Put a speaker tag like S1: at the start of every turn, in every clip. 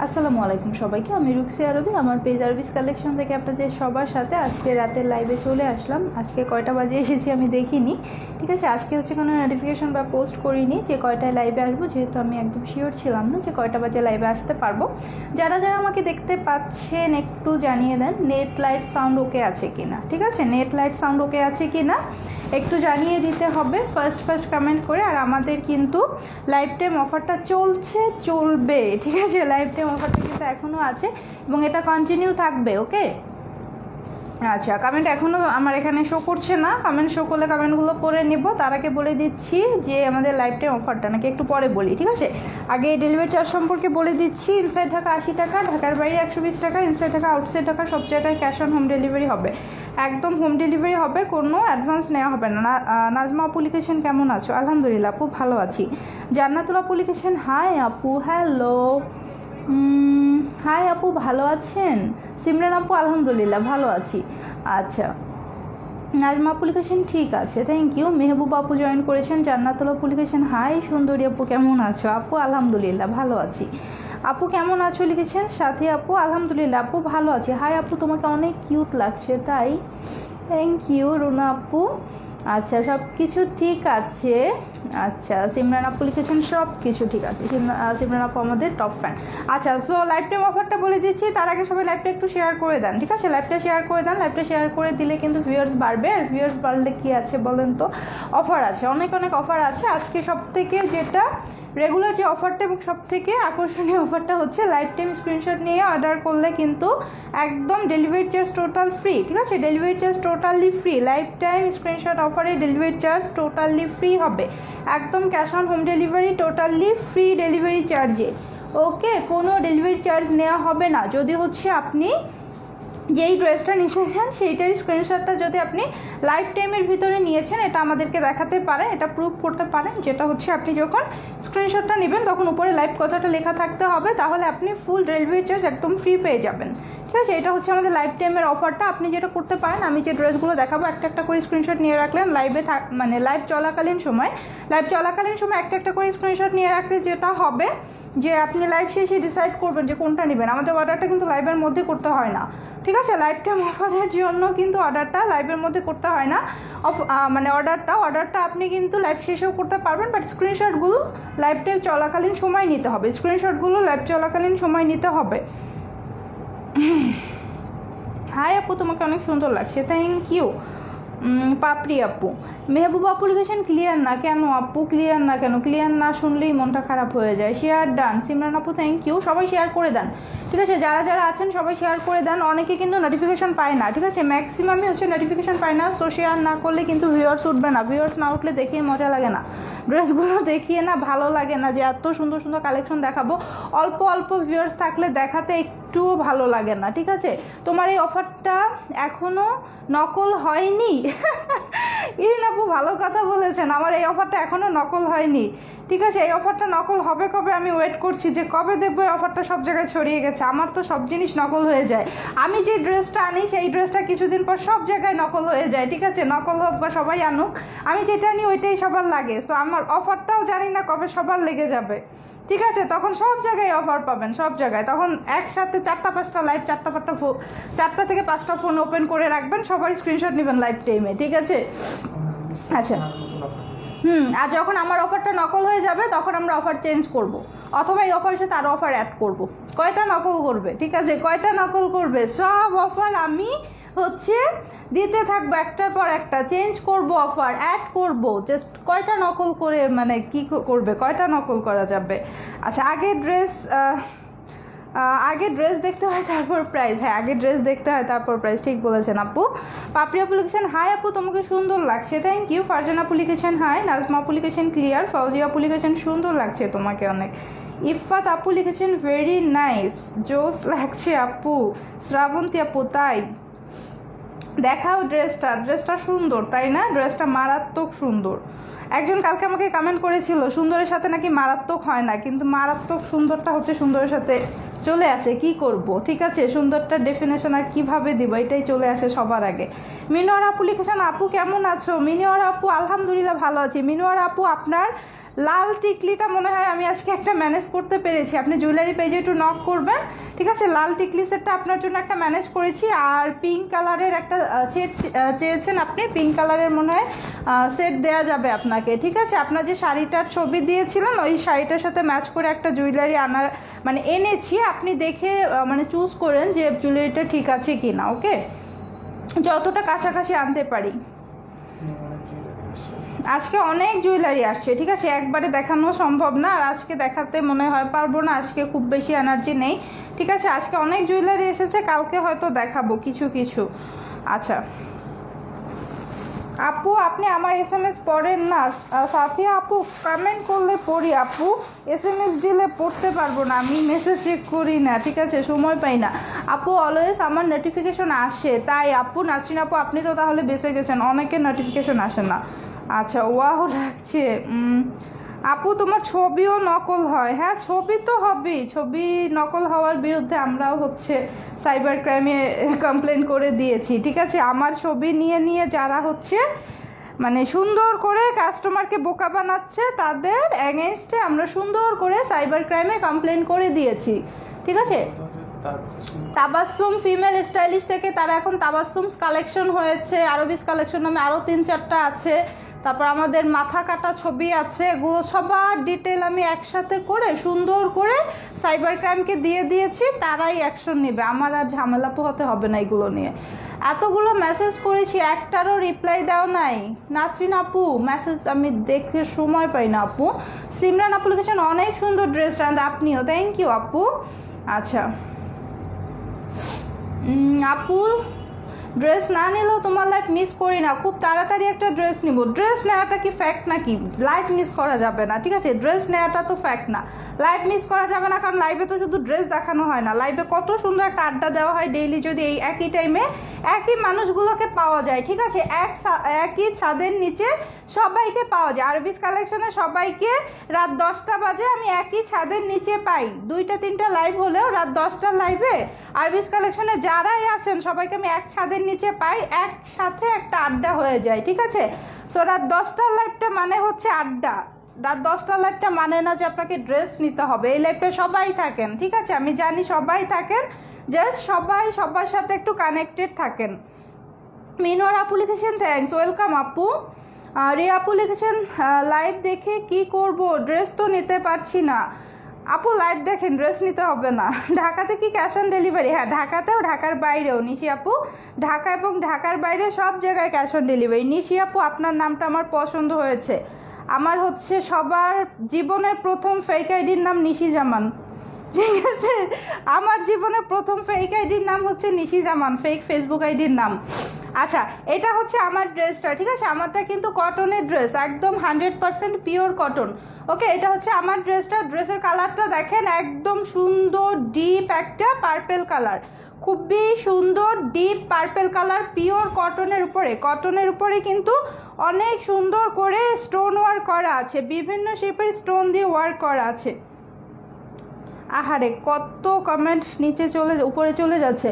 S1: আসসালামু আলাইকুম সবাইকে। আমি রুকসি আরবি, আমার পেজ আরবিস কালেকশন থেকে আপনাদের সবার সাথে আজকে রাতের লাইভে চলে আসলাম। আজকে কয়টা বাজে এসেছি আমি দেখিনি, ঠিক আছে। আজকে হচ্ছে কোনো নোটিফিকেশন বা পোস্ট করিনি যে কয়টায় লাইভে আসবো, যেহেতু আমি একদম শিওর ছিলাম না যে কয়টা বাজে লাইভে আসতে পারবো। যারা যারা আমাকে দেখতে পাচ্ছেন একটু জানিয়ে দেন নেট লাইট সাউন্ড ওকে আছে কি না, ঠিক আছে। নেট লাইট সাউন্ড ওকে আছে কি না একটু জানিয়ে দিতে হবে ফার্স্ট কমেন্ট করে। আর আমাদের কিন্তু লাইভ টাইম অফারটা চলবে, ঠিক আছে। লাইভ টাইম অফারটা কিন্তু এখনও আছে এবং এটা কন্টিনিউ থাকবে, ওকে। আচ্ছা, কমেন্ট এখনও আমার এখানে শো করছে না। কমেন্ট শো করলে কমেন্টগুলো পড়ে নেব। তার আগে বলে দিচ্ছি যে আমাদের লাইভ টাইম অফারটা নাকি একটু পরে বলি, ঠিক আছে। আগে ডেলিভারি চার্জ সম্পর্কে বলে দিচ্ছি। ইনসাইড ঢাকা 80 টাকা, ঢাকার বাইরে 120 টাকা, ইনসাইড ঢাকা আউটসাইড ঢাকা সব জায়গায় ক্যাশ অন হোম ডেলিভারি হবে। একদম হোম ডেলিভারি হবে, কোনো অ্যাডভান্স নেওয়া হবে না। নাজমা আপু লিখেছেন কেমন আছো? আলহামদুলিল্লাহ আপু ভালো আছি। জান্নাতুল আপু লিখেছেন হাই আপু, হ্যালো। হাই আপু, ভালো আছেন? সিমরান আপু আলহামদুলিল্লাহ ভালো আছি। আচ্ছা, নাজমা আপু লিখেছেন ঠিক আছে, থ্যাংক ইউ। মেহবুব আপু জয়েন করেছেন। জান্নাতুল আপু লিখেছেন হাই সুন্দরী আপু কেমন আছো? আপু আলহামদুলিল্লাহ ভালো আছি। আপু কেমন আছো লিখেছেন সাথী আপু, আলহামদুলিল্লাহ আপু ভালো আছি। হাই আপু, তোমাকে অনেক কিউট লাগছে, তাই থ্যাংক ইউ। রুনা আপু আচ্ছা সব কিছু ঠিক আছে। আচ্ছা, সিমরান আপু লিখেছেন সব কিছু ঠিক আছে। সিমরান আপু আমাদের টপ ফ্যান। আচ্ছা, সো লাইফ টাইম অফারটা বলে দিচ্ছি। তার আগে সবাই লাইভটা একটু শেয়ার করে দেন, ঠিক আছে। লাইভটা শেয়ার করে দেন। লাইভটা শেয়ার করে দিলে কিন্তু ভিউয়ার্স বাড়বে। আর ভিউয়ার্স বাড়লে কী আছে বলেন তো? অফার আছে, অনেক অনেক অফার আছে। আজকে সব থেকে যেটা রেগুলার যে অফারটা এবং সব থেকে আকর্ষণীয় অফারটা হচ্ছে লাইফ টাইম স্ক্রিনশট নিয়ে অর্ডার করলে কিন্তু একদম ডেলিভারি চার্জ টোটাল ফ্রি, ঠিক আছে। Delivery charge totally free. Life time screenshot অফারে ডেলিভারি চার্জ টোটালি ফ্রি হবে, একদম cash on home delivery, totally free delivery চার্জে, ওকে। কোনো ডেলিভারি চার্জ নেওয়া হবে না। যদি হচ্ছে আপনি যেই ড্রেসটা নিতে চান সেইটারই স্ক্রিনশটটা যদি আপনি লাইফ টাইমের ভিতরে নিয়েছেন এটা আমাদেরকে দেখাতে পারেন, এটা প্রুভ করতে পারেন, যেটা হচ্ছে আপনি যখন স্ক্রিনশটটা নেবেন তখন উপরে লাইভ কথাটা লেখা থাকতে হবে, তাহলে আপনি ফুল ডেলিভারি চার্জ একদম ফ্রি পেয়ে যাবেন, ঠিক আছে। এটা হচ্ছে আমাদের লাইফ টাইমের অফারটা। আপনি যেটা করতে পারেন, আমি যে ড্রেসগুলো দেখাবো একটা একটা করে স্ক্রিনশট নিয়ে রাখলেন লাইভে মানে লাইভ চলাকালীন সময় একটা একটা করে স্ক্রিনশট নিয়ে রাখলে যেটা হবে যে আপনি লাইভ শেষে ডিসাইড করবেন যে কোনটা নেবেন। আমাদের অর্ডারটা কিন্তু লাইভের মধ্যে করতে হয় না, ঠিক আছে। লাইভ টাইম অফারের জন্য কিন্তু অর্ডারটা লাইভের মধ্যে করতে হয় না। মানে অর্ডারটা আপনি কিন্তু লাইভ শেষেও করতে পারবেন, বাট স্ক্রিনশটগুলো লাইভ টাইম চলাকালীন সময় নিতে হবে। হাই আপু, তোমাকে অনেক সুন্দর লাগছে, থ্যাংক ইউ। পাপড়ি আপু, মেহবুব আপু লিখেছেন ক্লিয়ার না কেন আপু? ক্লিয়ার না কেন? ক্লিয়ার না শুনলেই মনটা খারাপ হয়ে যায়। Share done. সিমরান আপু থ্যাংক ইউ। সবাই শেয়ার করে দেন, ঠিক আছে। যারা যারা আছেন সবাই শেয়ার করে দেন। অনেকে কিন্তু নোটিফিকেশন পায় না, ঠিক আছে। ম্যাক্সিমামই হচ্ছে নোটিফিকেশন পায় না, সো শেয়ার না করলে কিন্তু ভিউয়ার্স উঠবে না। ভিউয়ার্স না উঠলে দেখিয়ে মজা লাগে না, ড্রেসগুলো দেখিয়ে না ভালো লাগে না, যে এত সুন্দর সুন্দর কালেকশন দেখাবো অল্প অল্প ভিউয়ার্স থাকলে দেখাতে একটুও ভালো লাগে না, ঠিক আছে। তোমার এই অফারটা এখনও নকল হয়নি। ইরিন আপু ভালো কথা বলেছেন, আমার এই অফারটা এখনও নকল হয়নি, ঠিক আছে। এই অফারটা নকল হবে কবে? আমি ওয়েট করছি যে কবে দেখবো এই অফারটা সব জায়গায় ছড়িয়ে গেছে। আমার তো সব জিনিস নকল হয়ে যায়। আমি যে ড্রেসটা আনি সেই ড্রেসটা কিছুদিন পর সব জায়গায় নকল হয়ে যায়, ঠিক আছে। নকল হোক বা সবাই আনুক, আমি যেটা আনি ওইটাই সবার লাগে। সো আমার অফারটাও জানি না কবে সবার লেগে যাবে, ঠিক আছে। তখন সব জায়গায় অফার পাবেন, সব জায়গায়। তখন একসাথে 4-5টা লাইভ, 4টা থেকে 5টা ফোন ওপেন করে রাখবেন, সবাই স্ক্রিনশট নেবেন লাইভ টাইমে, ঠিক আছে। আচ্ছা, আর যখন আমার অফারটা নকল হয়ে যাবে তখন আমরা অফার চেঞ্জ করব, অথবা এই অফারের সাথে আরও অফার অ্যাড করব। কয়টা নকল করবে, ঠিক আছে, কয়টা নকল করবে? সব অফার আমি হচ্ছে দিতে থাকবো, একটার পর একটা চেঞ্জ করব, অফার অ্যাড করব। জাস্ট কয়টা নকল করে মানে কি করবে, কয়টা নকল করা যাবে? আচ্ছা, আগে ড্রেস দেখতে হয় তারপর প্রাইস। হ্যাঁ, আগে ড্রেস দেখতে হয় তারপর প্রাইস, ঠিক বলেছেন আপু। পাপড়ি আপু লিখেছেন হাই আপু, তোমাকে সুন্দর লাগছে, থ্যাংক ইউ। ফারজান আপু লিখেছেন হাই। নাজমা আপু লিখেছেন ক্লিয়ার। ফৌজিয়া আপু লিখেছেন সুন্দর লাগছে তোমাকে অনেক। ইফাত আপু লিখেছেন ভেরি নাইস, জোস লাগছে আপু। শ্রাবন্তী আপু তাই, দেখাও ড্রেসটা সুন্দর তাই না? ড্রেসটা মারাত্মক সুন্দর। একজন কালকে আমাকে কমেন্ট করেছিল সুন্দরের সাথে নাকি মারাত্মক হয় না, কিন্তু মারাত্মক সুন্দরটা হচ্ছে সুন্দরের সাথে চলে আসে, কি করব, ঠিক আছে, সুন্দরটা ডেফিনেশন আর কিভাবে দিব, এটাই চলে আসে সবার আগে। মিনোয়ার আপু লিখেছেন, আপু কেমন আছো? মিনোয়ার আপু আলহামদুলিল্লাহ ভালো আছি। মিনোয়ার আপু আপনার লাল টিকলিটা মনে হয় আমি আজকে একটা ম্যানেজ করতে পেরেছি, আপনি জুয়েলারি পেজে একটু নক করবেন, ঠিক আছে। লাল টিকলি সেটটা আপনার জন্য একটা ম্যানেজ করেছি, আর পিঙ্ক কালারের একটা সেট চেয়েছেন আপনি, পিঙ্ক কালারের মনে হয় সেট দেওয়া যাবে আপনাকে, ঠিক আছে। আপনার যে শাড়িটার ছবি দিয়েছিলেন ওই শাড়িটার সাথে ম্যাচ করে একটা জুয়েলারি আনার মানে এনেছি, আপনি দেখে মানে চুজ করেন যে জুয়েলারিটা ঠিক আছে কি না, ওকে, যতটা কাছাকাছি আনতে পারি। আজকে অনেক জুয়েলারি আসছে, ঠিক আছে, একবারে দেখানো সম্ভব না, আর আজকে দেখাতে মনে হয় পারবো না, আজকে খুব বেশি এনার্জি নেই, ঠিক আছে। আজকে অনেক জুয়েলারি এসেছে, কালকে হয়তো দেখাবো কিছু কিছু। আচ্ছা আপু আপনি আমার SMS পড়েন না? সাথিয়া আপু কমেন্ট করলে পড়ি আপু, SMS দিলে পড়তে পারবো না, আমি মেসেজ চেক করি না, ঠিক আছে, সময় পাই না আপু। অলওয়েজ আমার নোটিফিকেশন আসে, তাই আপু নাসরিন আপু আপনি তো তাহলে বেঁচে গেছেন, অনেকের নোটিফিকেশন আসে না। আচ্ছা ওয়াও লাগছে। আপু তোমার ছবিও নকল হয়? হ্যাঁ ছবি তো হবেই, ছবি নকল হওয়ার বিরুদ্ধে আমরাও হচ্ছে সাইবার ক্রাইমে কমপ্লেন করে দিয়েছি, ঠিক আছে। আমার ছবি নিয়ে নিয়ে যারা হচ্ছে মানে সুন্দর করে কাস্টমারকে বোকা বানাচ্ছে তাদের এগেনস্টে আমরা সুন্দর করে সাইবার ক্রাইমে কমপ্লেন করে দিয়েছি, ঠিক আছে। তাবাসসুম ফিমেল স্টাইলিশ থেকে তারা এখন তাবাসসুমস কালেকশন হয়েছে, আরবিস কালেকশন নামে আরও 3-4টা আছে, তারপর আমাদের মাথা কাটা ছবি আছে, এগুলো সবার ডিটেল আমি একসাথে করে সুন্দর করে সাইবার ক্রাইমকে দিয়ে দিয়েছি, তারাই অ্যাকশন নেবে, আমার আর ঝামেলা পোহাতে হবে না এগুলো নিয়ে। এতগুলো মেসেজ করেছি, একটারও রিপ্লাই দাও নাই নাসরিন আপু, মেসেজ আমি দেখতে সময় পাই না আপু। সিমরান আপু লিখেছেন অনেক সুন্দর ড্রেস, অ্যান্ড আপনিও, থ্যাংক ইউ আপু। আচ্ছা আপু ড্রেস না নিলেও তোমার লাইফ মিস করি না, খুব তাড়াতাড়ি একটা ড্রেস নিব। ড্রেস নেওয়াটা কি ফ্যাক্ট নাকি? লাইফ মিস করা যাবে না, ঠিক আছে, ড্রেস নেওয়াটা তো ফ্যাক্ট না, লাইফ মিস করা যাবে না, কারণ লাইভে তো শুধু ড্রেস দেখানো হয় না, লাইভে কত সুন্দর একটা আড্ডা দেওয়া হয় ডেইলি, যদি এই একই টাইমে একই মানুষগুলোকে পাওয়া যায়, ঠিক আছে, একই ছাদের নিচে সবাইকে পাওয়া যায়। আরবিস কালেকশনে সবাইকে রাত 10টা বাজে আমি একই ছাদের নিচে পাই, 2-3টা লাইভ হলেও রাত 10টার লাইভে আরবিস কালেকশনে যারাই আছেন সবাইকে আমি এক ছাদের নিচে পাই, একসাথে একটা আড্ডা হয়ে যায়, ঠিক আছে। সো রাত 10টার লাইভটা মানে হচ্ছে আড্ডা, রাত 10টার লাইভটা মানে না যে আপনাকে ড্রেস নিতে হবে, এই লাইভে সবাই থাকেন, ঠিক আছে, আমি জানি সবাই থাকেন, জাস্ট সবাই সবার সাথে একটু কানেক্টেড থাকেন। মিনোয়ার আপু লিখেছেন থ্যাঙ্কস, ওয়েলকাম আপু। রিয়া আপু লিখেছেন লাইভ দেখে কি করব, ড্রেস তো নিতে পারছি না। আপু লাইভ দেখেন, ড্রেস নিতে হবে না। ঢাকাতে কি ক্যাশ অন ডেলিভারি? হ্যাঁ ঢাকাতেও, ঢাকার বাইরেও নিশি আপু, ঢাকা এবং ঢাকার বাইরে সব জায়গায় ক্যাশ অন ডেলিভারি। নিশি আপু আপনার নামটা আমার পছন্দ হয়েছে, আমার হচ্ছে সবার জীবনের প্রথম ফেক আইডির নাম নিশি জামান, ঠিক আছে, আমার জীবনের প্রথম ফেক আইডির নাম হচ্ছে নিশি জামান, ফেক ফেসবুক আইডির নাম। আচ্ছা এটা হচ্ছে আমার ড্রেসটা, ঠিক আছে, আমারটা কিন্তু কটনের ড্রেস, একদম 100% পিওর কটন, ওকে। এটা হচ্ছে আমার ড্রেসটা, ড্রেসের কালারটা দেখেন, একদম সুন্দর ডিপ একটা পার্পেল কালার, খুবই সুন্দর ডিপ পার্পেল কালার, পিওর কটনের উপরে, কটনের উপরে কিন্তু অনেক সুন্দর করে স্টোন ওয়ার্ক করা আছে, বিভিন্ন শেপের স্টোন দিয়ে ওয়ার্ক করা আছে। আহারে কত কমেন্ট নিচে উপরে চলে যাচ্ছে।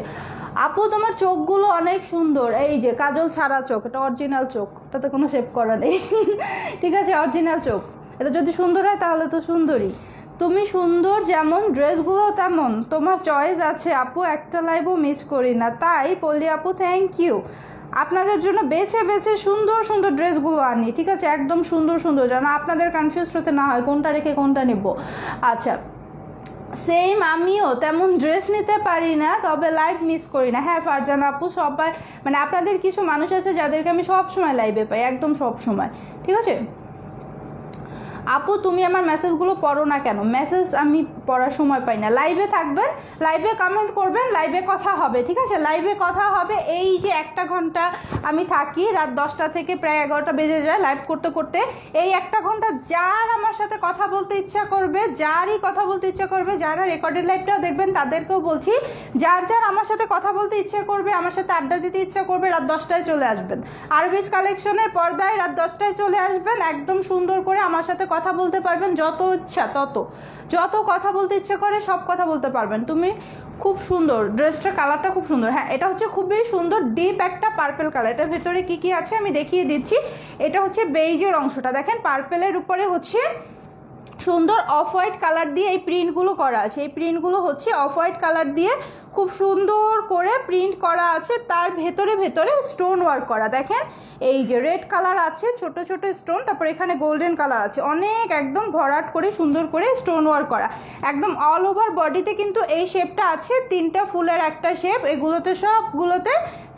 S1: আপু তোমার চোখগুলো অনেক সুন্দর, এই যে কাজল ছাড়া চোখ, এটা অরিজিনাল চোখ, তাতে কোনো শেপ করা নেই, ঠিক আছে, অরিজিনাল চোখ, এটা যদি সুন্দর হয় তাহলে তো সুন্দরই। তুমি সুন্দর যেমন ড্রেসগুলো তেমন, তোমার চয়েস আছে আপু, একটা লাইভও মিস করি না, তাই বলি আপু থ্যাংক ইউ। আপনাদের জন্য বেছে বেছে সুন্দর সুন্দর ড্রেসগুলো আনি, ঠিক আছে, একদম সুন্দর সুন্দর, যেন আপনাদের কনফিউজ হতে না হয় কোনটা রেখে কোনটা নেব। আচ্ছা সেম আমিও তেমন ড্রেস নিতে পারি না, তবে লাইভ মিস করি না। হ্যাঁ ফারজানা আপু সবাই মানে আপনাদের কিছু মানুষ আছে যাদেরকে আমি সব সময় লাইভে পাই, একদম সব সময়, ঠিক আছে। আপু তুমি আমার মেসেজগুলো পড়ো না কেন? মেসেজ আমি পড়ার সময় পাই না, লাইভে থাকবেন, লাইভে কমেন্ট করবেন, লাইভে কথা হবে, ঠিক আছে, লাইভে কথা হবে। এই যে 1 ঘন্টা আমি থাকি, রাত 10টা থেকে প্রায় 11টা বেজে যায় লাইভ করতে করতে, এই 1 ঘন্টা যার আমার সাথে কথা বলতে ইচ্ছা করবে, যারই কথা বলতে ইচ্ছা করবে, যারা রেকর্ডেড লাইভটাও দেখবেন তাদেরকেও বলছি, যার যার আমার সাথে কথা বলতে ইচ্ছা করবে, আমার সাথে আড্ডা দিতে ইচ্ছা করবে, রাত 10টায় চলে আসবেন, আরবিস কালেকশনের পর্দায় রাত 10টায় চলে আসবেন, একদম সুন্দর করে আমার সাথে কথা বলতে পারবেন, যত ইচ্ছা তত, যত কথা বলতে ইচ্ছে করে সব কথা বলতে পারবেন। তুমি খুব সুন্দর, ড্রেসটার কালারটা খুব সুন্দর। হ্যাঁ, এটা হচ্ছে খুবই সুন্দর ডিপ একটা পার্পেল কালার। এটার ভেতরে কি কি আছে আমি দেখিয়ে দিচ্ছি। এটা হচ্ছে বেইজের অংশটা, দেখেন পার্পেলের উপরে হচ্ছে সুন্দর অফ হোয়াইট কালার দিয়ে এই প্রিন্টগুলো করা আছে। এই প্রিন্টগুলো হচ্ছে অফ হোয়াইট কালার দিয়ে খুব সুন্দর করে প্রিন্ট করা আছে, তার ভেতরে ভেতরে স্টোন ওয়ার্ক করা। দেখেন এই যে রেড কালার আছে ছোট ছোট স্টোন, তারপর এখানে গোল্ডেন কালার আছে, অনেক একদম ভরাট করে সুন্দর করে স্টোন ওয়ার্ক করা একদম অল ওভার বডিতে। কিন্তু এই শেপটা আছে 3টা ফুলের একটা শেপ, এগুলোতে সবগুলোতে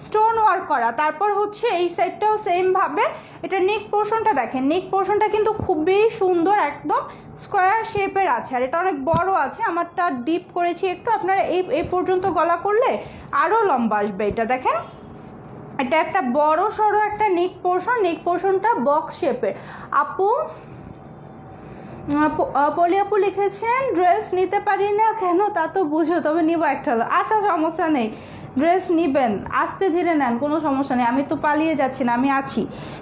S1: স্টোন ওয়ার্ক করা। তারপর হচ্ছে এই সাইডটাও সেম ভাবে। এটা নেক পোর্শনটা দেখেন, নেক পোর্শনটা কিন্তু খুবই সুন্দর, একদম স্কোয়ার শেপের আছে, আর এটা অনেক বড় আছে। আমারটা ডিপ করেছি একটু, আপনারা এই পর্যন্ত গলা করলে আরও লম্বা আসবে। এটা দেখেন, এটা একটা বড় সড়ো একটা নেক পোর্শন, নেক পোর্শনটা বক্স শেপের। আপু পলি আপু লিখেছেন ড্রেস নিতে পারি না কেন, তা তো বুঝো, তবে নিব একটা হলো। আচ্ছা সমস্যা নেই, ড্রেস নিবেন আস্তে ধীরে নেন, কোনো সমস্যা নেই, আমি তো পালিয়ে যাচ্ছি না, আমি আছি।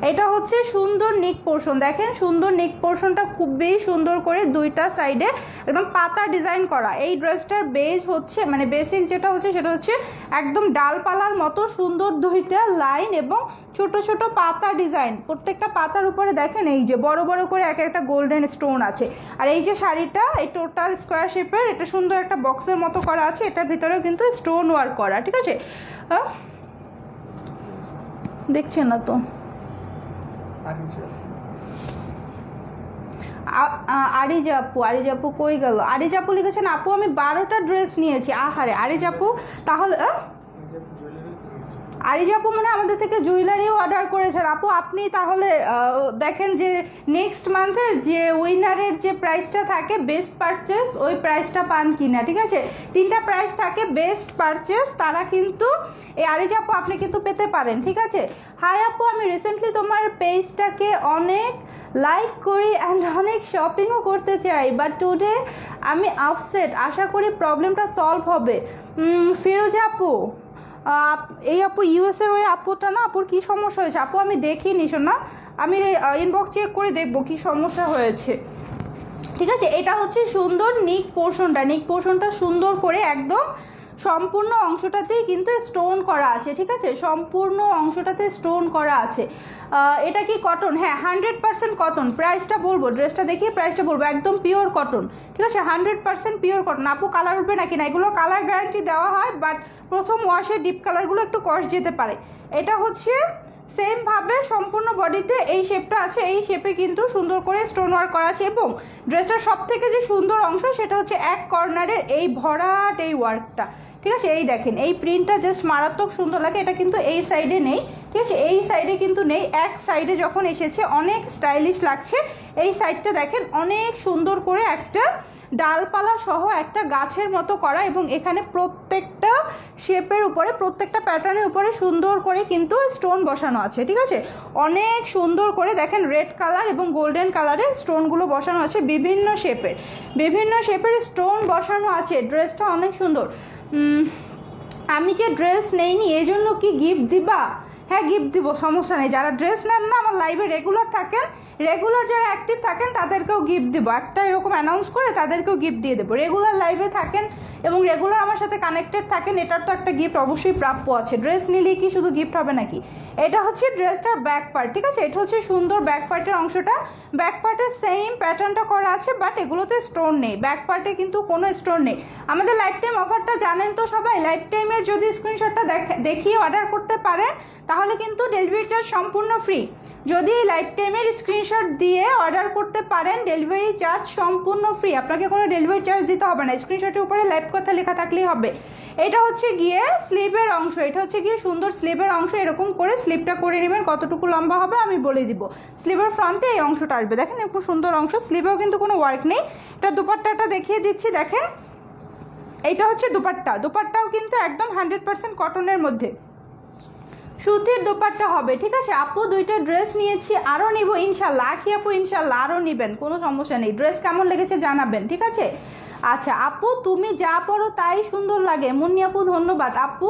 S1: এটা হচ্ছে সুন্দর নেক পোর্শন, দেখেন সুন্দর নেক পোর্শনটা খুবই সুন্দর করে দুইটা সাইডে একদম পাতা ডিজাইন করা। এই ড্রেসটার বেস হচ্ছে মানে বেসিক যেটা হচ্ছে সেটা হচ্ছে একদম ডালপালার মতো সুন্দর দুইটা লাইন এবং ছোট ছোট পাতা ডিজাইন। প্রত্যেকটা পাতার উপরে দেখেন এই যে বড় বড় করে এক একটা গোল্ডেন স্টোন আছে। আর এই যে শাড়িটা এই টোটাল স্কোয়ার শেপের, এটা সুন্দর একটা বক্সের মতো করা আছে, এটার ভিতরেও কিন্তু স্টোন ওয়ার্ক করা, ঠিক আছে। দেখছেন না তো? আরিজাপু কই গেল? আরিজাপু লিখেছেন আপু আমি 12টা ড্রেস নিয়েছি। আহারে আরিজাপু, তাহলে আরিজাপু মানে আমাদের থেকে জুয়েলারিও অর্ডার করেছেন আপু। আপনি তাহলে দেখেন যে নেক্সট মান্থের যে উইনারের যে প্রাইসটা থাকে বেস্ট পারচেস, ওই প্রাইসটা পান কিনা, ঠিক আছে। 3টা প্রাইস থাকে, বেস্ট পারচেস, তারা কিন্তু এই আরিজাপু আপনি কিন্তু পেতে পারেন, ঠিক আছে। হাই আপু, আমি রিসেন্টলি তোমার পেজটাকে অনেক লাইক করি অ্যান্ড অনেক শপিংও করতে চাই, বাট টুডে আমি আপসেট, আশা করি প্রবলেমটা সলভ হবে। ফিরোজা আপু, এই আপু ইউএসের ওই আপুটা না, আপুর কী সমস্যা হয়েছে? আপু আমি দেখিনি শোনা, আমি ইনবক্স চেক করে দেখবো কী সমস্যা হয়েছে, ঠিক আছে। এটা হচ্ছে সুন্দর নিক পোর্শনটা, নিক পোর্শনটা সুন্দর করে একদম সম্পূর্ণ অংশটাতেই কিন্তু স্টোন করা আছে, ঠিক আছে, সম্পূর্ণ অংশটাতে স্টোন করা আছে। এটা কি কটন? হ্যাঁ 100% কটন। প্রাইসটা বলবো, ড্রেসটা দেখিয়ে প্রাইসটা বলবো, একদম পিওর কটন, ঠিক আছে, 100% পিওর কটন। আপু কালার উঠবে নাকি না, এগুলো কালার গ্যারান্টি দেওয়া হয়, বাট প্রথম ওয়াশে ডিপ কালারগুলো একটু কস্ট যেতে পারে। এটা হচ্ছে সেমভাবে সম্পূর্ণ বডিতে এই শেপটা আছে, এই শেপে কিন্তু সুন্দর করে স্টোন ওয়ার্ক করা আছে। এবং ড্রেসটার সব থেকে যে সুন্দর অংশ সেটা হচ্ছে এক কর্নারের এই ভরাট এই ওয়ার্কটা, ঠিক আছে। এই দেখেন এই প্রিন্টটা জাস্ট মারাত্মক সুন্দর লাগে। এটা কিন্তু এই সাইডে নেই, ঠিক আছে, এই সাইডে কিন্তু নেই, এক সাইডে যখন এসেছে অনেক স্টাইলিশ লাগছে। এই সাইডটা দেখেন অনেক সুন্দর করে একটা ডালপালা সহ একটা গাছের মতো করা, এবং এখানে প্রত্যেকটা শেপের উপরে প্রত্যেকটা প্যাটার্নের উপরে সুন্দর করে কিন্তু স্টোন বসানো আছে, ঠিক আছে, অনেক সুন্দর করে দেখেন রেড কালার এবং গোল্ডেন কালারের স্টোনগুলো বসানো আছে, বিভিন্ন শেপের স্টোন বসানো আছে। ড্রেসটা অনেক সুন্দর। আমি যে ড্রেস নেইনি এই জন্য কি গিফট দিবা? হ্যাঁ গিফট দিব, সমস্যা নেই। যারা ড্রেস নেন না, আমার লাইভে রেগুলার থাকেন, রেগুলার যারা অ্যাক্টিভ থাকেন তাদেরকেও গিফট দেবো, একটা এরকম অ্যানাউন্স করে তাদেরকেও গিফট দিয়ে দেবো। রেগুলার লাইভে থাকেন এবং রেগুলার আমার সাথে কানেক্টেড থাকেন, এটার তো একটা গিফট অবশ্যই প্রাপ্য আছে। ড্রেস নিলেই কি শুধু গিফট হবে নাকি? এটা হচ্ছে ড্রেসটার ব্যাক পার্ট, ঠিক আছে, এটা হচ্ছে সুন্দর ব্যাক পার্টের অংশটা। ব্যাক পার্টের সেম প্যাটার্নটা করা আছে, বাট এগুলোতে স্টোন নেই, ব্যাক পার্টে কিন্তু কোনো স্টোন নেই। আমাদের লাইফ টাইম অফারটা জানেন তো সবাই, লাইফ টাইমের যদি স্ক্রিনশটটা দেখিয়ে অর্ডার করতে পারেন তাহলে কিন্তু ডেলিভারি চার্জ সম্পূর্ণ ফ্রি। যদি লাইফ টাইমের স্ক্রিনশট দিয়ে অর্ডার করতে পারেন ডেলিভারি চার্জ সম্পূর্ণ ফ্রি, আপনাকে কোনো ডেলিভারি চার্জ দিতে হবে না, স্ক্রিনশটের উপরে লাইভ কথা লেখা থাকলেই হবে। এটা হচ্ছে গিয়ে স্লিভের অংশ, এটা হচ্ছে গিয়ে সুন্দর স্লিভের অংশ। এরকম করে স্লিভটা করে নেবেন, কতটুকু লম্বা হবে আমি বলে দিব। স্লিভের ফ্রন্টে এই অংশটা আসবে, দেখেন একটু সুন্দর অংশ, স্লিভেও কিন্তু কোনো ওয়ার্ক নেই। এটা দুপাট্টাটা দেখিয়ে দিচ্ছি, দেখেন এইটা হচ্ছে দুপাট্টা, দুপাট্টাও কিন্তু একদম 100% কটনের মধ্যে সুতির দোপাট্টা হবে, ঠিক আছে। আপু দুইটা ড্রেস নিয়েছি, আরও নিব ইনশাল্লাহ। আখি আপু ইনশাল্লাহ আরও নেবেন, কোনো সমস্যা নেই। ড্রেস কেমন লেগেছে জানাবেন, ঠিক আছে। আচ্ছা আপু তুমি যা পরো তাই সুন্দর লাগে, মুন্নি আপু ধন্যবাদ। আপু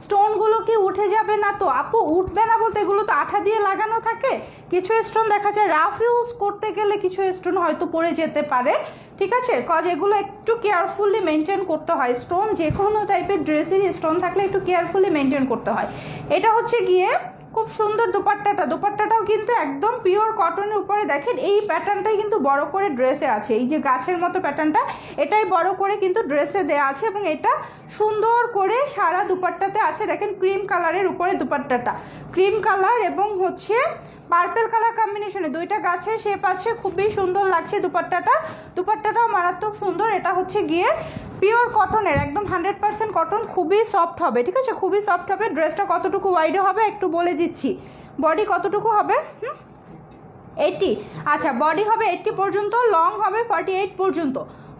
S1: স্টোনগুলো কি উঠে যাবে না তো? আপু উঠবে না বলতে, এগুলো তো আঠা দিয়ে লাগানো থাকে, কিছু স্টোন দেখা যায় রাফ ইউজ করতে গেলে কিছু স্টোন হয়তো পড়ে যেতে পারে, ঠিক আছে? কজ এগুলো একটু কেয়ারফুলি মেনটেন করতে হয়, স্টোন যে কোনো টাইপের ড্রেসেরই স্টোন থাকলে একটু কেয়ারফুলি মেনটেন করতে হয়। এটা হচ্ছে গিয়ে খুব সুন্দর দোপাট্টাটাও কিন্তু একদম পিওর কটনের উপরে। দেখেন এই প্যাটার্নটাই কিন্তু বড় করে ড্রেসে আছে, এই যে গাছের মতো প্যাটার্নটা এটাই বড় করে কিন্তু ড্রেসে দেওয়া আছে, এবং এটা সুন্দর করে সারা দুপাট্টাতে আছে। দেখেন ক্রিম কালারের উপরে দুপাট্টাটা, ক্রিম কালার এবং হচ্ছে পার্পেল কালার কম্বিনেশনে দুইটা গাছের শেপ আছে, খুবই সুন্দর লাগছে দুপাট্টাটাও মারাত্মক সুন্দর। এটা হচ্ছে গিয়ে পিওর কটনের, একদম 100% কটন, খুবই সফট হবে, ঠিক আছে? খুবই সফট হবে। ড্রেসটা কতটুকু ওয়াইডে হবে একটু বলে দিচ্ছি, বডি কতটুকু হবে? 80, আচ্ছা বডি হবে 80 পর্যন্ত, লং হবে 48 পর্যন্ত,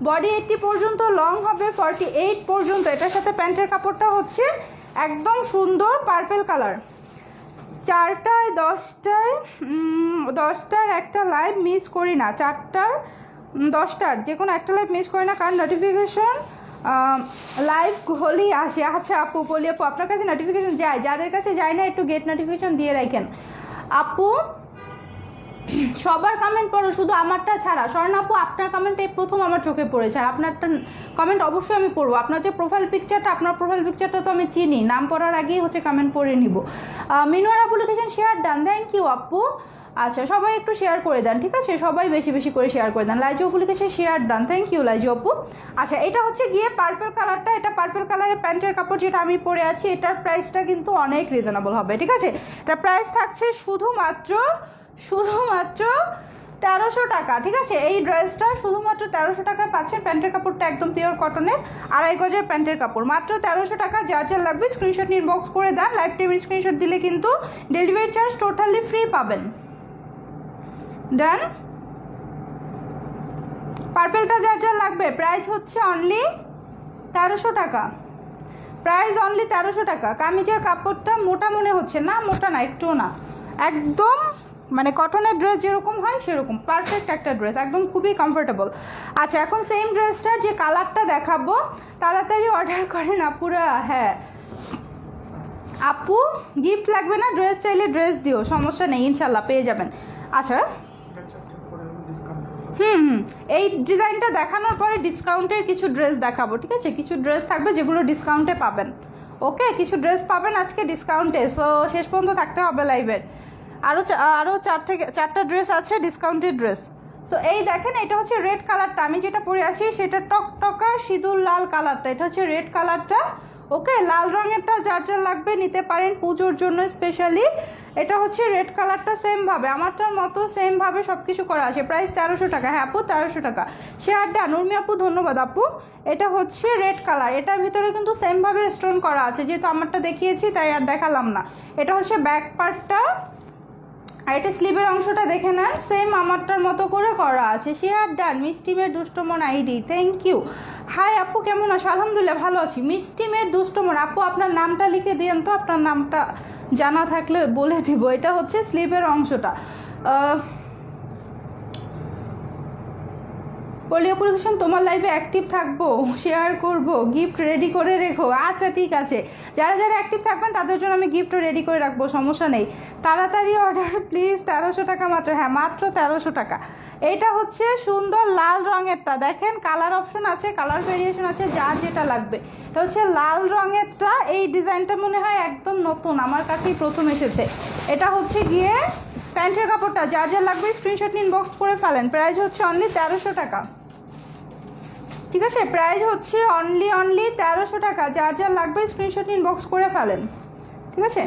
S1: বডি 80 পর্যন্ত, লং হবে 48 পর্যন্ত। এটার সাথে প্যান্টের কাপড়টা হচ্ছে একদম সুন্দর পার্পেল কালার। 4টায় 10টার একটা লাইভ মিস করি না, 4টার 10টার যে কোনো একটা লাইভ মিস করি না, কারণ নোটিফিকেশন লাইভ হলেই আসে। আচ্ছা আপু বলি, আপু আপনার কাছে নোটিফিকেশন যায়? যাদের কাছে যায় না একটু গেট নোটিফিকেশন দিয়ে রাখেন। আপু সবার কমেন্ট পড়ো, শুধু আমারটা ছাড়া। স্বর্ণ আপু আপনার কমেন্টটাই প্রথম আমার চোখে পড়েছে, আর আপনারটা কমেন্ট অবশ্যই আমি পড়বো। আপনার যে প্রোফাইল পিকচারটা, আপনার প্রোফাইল পিকচারটা তো আমি চিনি, নাম পড়ার আগেই হচ্ছে কমেন্ট পড়ে নিব। মিনুয়ার আপু লিখেছেন শেয়ার ডান, থ্যাংক ইউ আপু। আচ্ছা সবাই একটু শেয়ার করে দেন, ঠিক আছে? সবাই বেশি বেশি করে শেয়ার করে দেন। লাইজু আপু লিখেছে share done, thank you Laizu আপু। আচ্ছা এটা হচ্ছে গিয়ে পার্পল কালারটা, এটা পার্পল কালারের প্যান্টের কাপড় যেটা আমি পরে আছি, এটার প্রাইসটা কিন্তু অনেক রিজনেবল হবে, ঠিক আছে? এটার প্রাইস থাকছে শুধুমাত্র 1300 টাকা, ঠিক আছে? এই ড্রেসটা শুধুমাত্র 1300 টাকায় পাচ্ছেন। প্যান্টের কাপড়টা একদম পিওর কটনের, 2.5 গজের প্যান্টের কাপড়, মাত্র 1300 টাকা। যার যার লাগবে স্ক্রিনশট নিয়ে ইনবক্স করে দেন। লাইভ টাইমের স্ক্রিনশট দিলে কিন্তু ডেলিভারি চার্জ টোটালি ফ্রি পাবেন। ডান। পার্পেলটা যার যার লাগবে, প্রাইস হচ্ছে অনলি 1300 টাকা, প্রাইস অনলি 1300 টাকা। কামিজের কাপড়টা মোটা মনে হচ্ছে না? মোটা না, একটুও না, একদম মানে কটনের ড্রেস যেরকম হয় সেরকম পারফেক্ট একটা ড্রেস, একদম খুবই কমফোর্টেবল। আচ্ছা এখন সেম ড্রেসটার যে কালারটা দেখাবো, তাড়াতাড়ি অর্ডার করেন আপুরা। হ্যাঁ আপু গিফট লাগবে না, ড্রেস চাইলে ড্রেস দিও, সমস্যা নেই, ইনশাল্লাহ পেয়ে যাবেন। আচ্ছা এই ডিজাইনটা দেখানোর পরে ডিসকাউন্টের কিছু ড্রেস দেখাবো, ঠিক আছে? কিছু ড্রেস থাকবে যেগুলো ডিসকাউন্টে পাবেন, ওকে? কিছু ড্রেস পাবেন আজকে ডিসকাউন্টে, সো শেষ পর্যন্ত থাকতে হবে লাইভের। আরও 4টা ড্রেস আছে ডিসকাউন্টেড ড্রেস। সো এই দেখেন এটা হচ্ছে রেড কালারটা, আমি যেটা পরে আছি সেটা টকটকা সিঁদুর লাল কালারটা, এটা হচ্ছে রেড কালারটা, ওকে? লাল রঙেরটা যার যার লাগবে নিতে পারেন পুজোর জন্য স্পেশালি। এটা হচ্ছে রেড কালারটা, সেমভাবে আমারটার মতো সেমভাবে সব কিছু করা আছে। প্রাইস 1300 টাকা। হ্যাঁ আপু 1300 টাকা। শেয়ার ডান উর্মি আপু, ধন্যবাদ আপু। এটা হচ্ছে রেড কালার, এটার ভিতরে কিন্তু সেমভাবে স্টোন করা আছে, যেহেতু আমারটা দেখিয়েছি তাই আর দেখালাম না। এটা হচ্ছে ব্যাক পার্টটা, আর এটা স্লিভের অংশটা দেখে নেন, সেম আমারটার মতো করে করা আছে। Share done. মিষ্টিমের দুষ্টমন আইডি, থ্যাংক ইউ। হাই আপু কেমন আছো? আলহামদুলিল্লাহ ভালো আছি। মিষ্টিমের দুষ্টমন আপু আপনার নামটা লিখে দিয়েন তো, আপনার নামটা জানা থাকলে বলে দিব। এটা হচ্ছে স্লিভের অংশটা। পলিওপুলিকেশন তোমার লাইভে অ্যাক্টিভ থাকবো, শেয়ার করব, গিফট রেডি করে রেখো। আচ্ছা ঠিক আছে, যারা যারা অ্যাক্টিভ থাকবেন তাদের জন্য আমি গিফট রেডি করে রাখবো, সমস্যা নেই। তাড়াতাড়ি অর্ডার প্লিজ, 1300 টাকা মাত্র। হ্যাঁ মাত্র 1300 টাকা। এটা হচ্ছে সুন্দর লাল রঙেরটা, দেখেন কালার অপশন আছে, কালার ভেরিয়েশন আছে, যার যেটা লাগবে। এটা হচ্ছে লাল রঙেরটা, এই ডিজাইনটা মনে হয় একদম নতুন, আমার কাছেই প্রথম এসেছে। এটা হচ্ছে গিয়ে প্যান্টের কাপড়টা, যার যার লাগবে স্ক্রিনশট নিয়ে ইনবক্স করে ফেলেন। প্রাইস হচ্ছে অনলি 1300 টাকা, ঠিক আছে? প্রাইস হচ্ছে অনলি 1300 টাকা। যার যার লাগবে স্ক্রিনশট নিয়ে ইনবক্স করে ফেলেন, ঠিক আছে?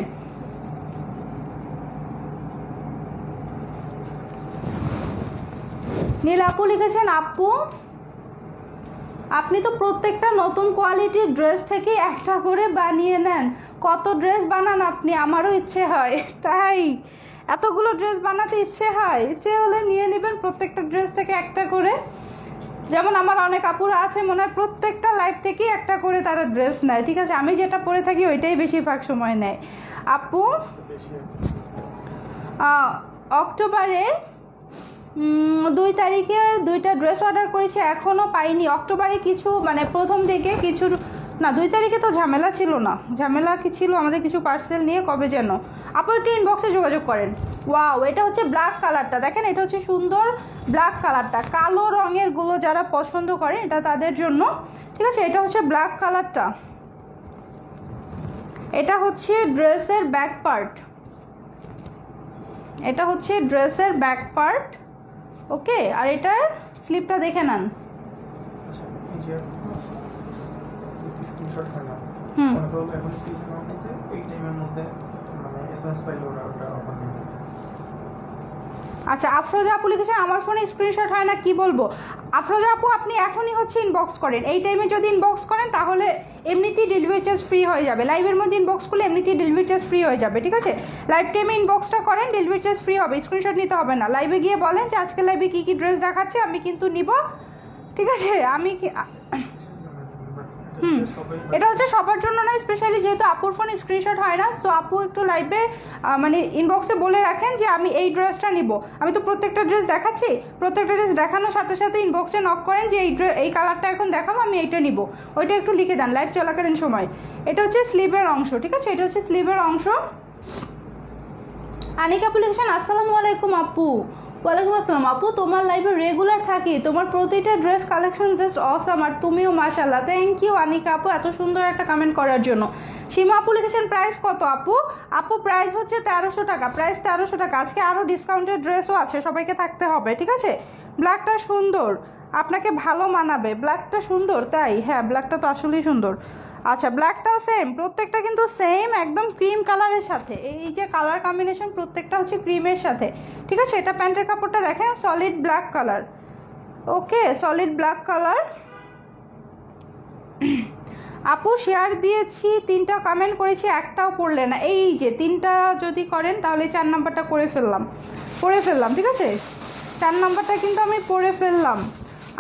S1: নীল আপু লিখেছেন আপু আপনি তো প্রত্যেকটা নতুন কোয়ালিটির ড্রেস থেকে একটা করে বানিয়ে নেন, কত ড্রেস বানান আপনি? আমারও ইচ্ছে হয়, তাই এতগুলো ড্রেস বানাতে ইচ্ছে হয়, ইচ্ছে হলে নিয়ে নেবেন প্রত্যেকটা ড্রেস থেকে একটা করে। যেমন আমার অনেক আপুরা আছে মনে হয় প্রত্যেকটা লাইফ থেকেই একটা করে তারা ড্রেস নেয়, ঠিক আছে? আমি যেটা পরে থাকি ওইটাই বেশিরভাগ সময় নেয়। আপু অক্টোবরের 2 তারিখে 2টা ড্রেস অর্ডার করেছি, এখনও পাইনি। অক্টোবরে কিছু মানে প্রথম দিকে কিছু না 2 তারিখে তো ঝামেলা ছিল না, ঝামেলা কি ছিল আমাদের কিছু পার্সেল নিয়ে, কবে যেন। আপু একটু ইনবক্সে যোগাযোগ করেন। ওয়াও, এটা হচ্ছে ব্ল্যাক কালারটা, দেখেন এটা হচ্ছে সুন্দর ব্ল্যাক কালারটা, কালো রঙের গুলো যারা পছন্দ করেন এটা তাদের জন্য, ঠিক আছে। এটা হচ্ছে ব্ল্যাক কালারটা, এটা হচ্ছে ড্রেসের ব্যাক পার্ট, এটা হচ্ছে ড্রেসের ব্যাক পার্ট, ওকে। আর এটার স্লিপটা দেখে নেন। আচ্ছা, আফরোজা আপু লিখেছেন আমার ফোনে স্ক্রিনশট হয় না, কি বলবো। আফরোজা আপু আপনি এখনই হচ্ছে ইনবক্স করেন, এই টাইমে যদি ইনবক্স করেন তাহলে এমনিতেই ডেলিভারি চার্জ ফ্রি হয়ে যাবে। লাইভের মধ্যে ইনবক্স করলে এমনিতেই ডেলিভারি চার্জ ফ্রি হয়ে যাবে, ঠিক আছে। লাইভ টাইমে ইনবক্সটা করেন, ডেলিভারি চার্জ ফ্রি হবে, স্ক্রিনশট নিতে হবে না। লাইভে গিয়ে বলেন যে আজকে লাইভে কী কী ড্রেস দেখাচ্ছে আমি কিন্তু নিব, ঠিক আছে। আমি কি এটা হচ্ছে সবার জন্য না, স্পেশালি যেহেতু আপুর ফোনে স্ক্রিনশট হয় না, সো আপু একটু লাইভে মানে ইনবক্সে বলে রাখেন যে আমি এই ড্রেসটা নিব। আমি তো প্রত্যেকটা ড্রেস দেখাচ্ছি, প্রত্যেকটা ড্রেস দেখানোর সাথে সাথে ইনবক্সে নক করেন যে এই কালারটা এখন দেখাবো, আমি এইটা নিব, ওইটা একটু লিখে দেন লাইভ চলাকালীন সময়। এটা হচ্ছে স্লিভের অংশ, ঠিক আছে, এটা হচ্ছে স্লিভের অংশ। আনিকা আপু লিখেছেন আসসালামু আলাইকুম আপু। ওয়ালাইকুম আসসালাম আপু, তোমার লাইভে রেগুলার থাকি, তোমার প্রতিটা ড্রেস কালেকশন জাস্ট অসাম, আর তুমিও মাশাআল্লাহ। থ্যাংক ইউ আনিকা আপু এত সুন্দর একটা কমেন্ট করার জন্য। সীমা আপু লিখেছেন প্রাইস কত আপু? আপু প্রাইস হচ্ছে 1300 টাকা, প্রাইস 1300 টাকা। আজকে আরও ডিসকাউন্টেড ড্রেসও আছে, সবাইকে থাকতে হবে, ঠিক আছে। ব্ল্যাকটা সুন্দর, আপনাকে ভালো মানাবে, ব্ল্যাকটা সুন্দর তাই, হ্যাঁ ব্ল্যাকটা তো আসলেই সুন্দর। আচ্ছা, ব্ল্যাকটাও সেম, প্রত্যেকটা কিন্তু সেম একদম ক্রিম কালারের সাথে, এই যে কালার কম্বিনেশন প্রত্যেকটা হচ্ছে ক্রিমের সাথে, ঠিক আছে। এটা প্যান্টের কাপড়টা দেখেন সলিড ব্ল্যাক কালার, ওকে সলিড ব্ল্যাক কালার। আপু শেয়ার দিয়েছি, 3টা কমেন্ট করেছি, একটাও পড়লে না। এই যে 3টা যদি করেন তাহলে 4 নাম্বারটা করে ফেললাম, ঠিক আছে। 4 নাম্বারটা কিন্তু আমি পড়ে ফেললাম।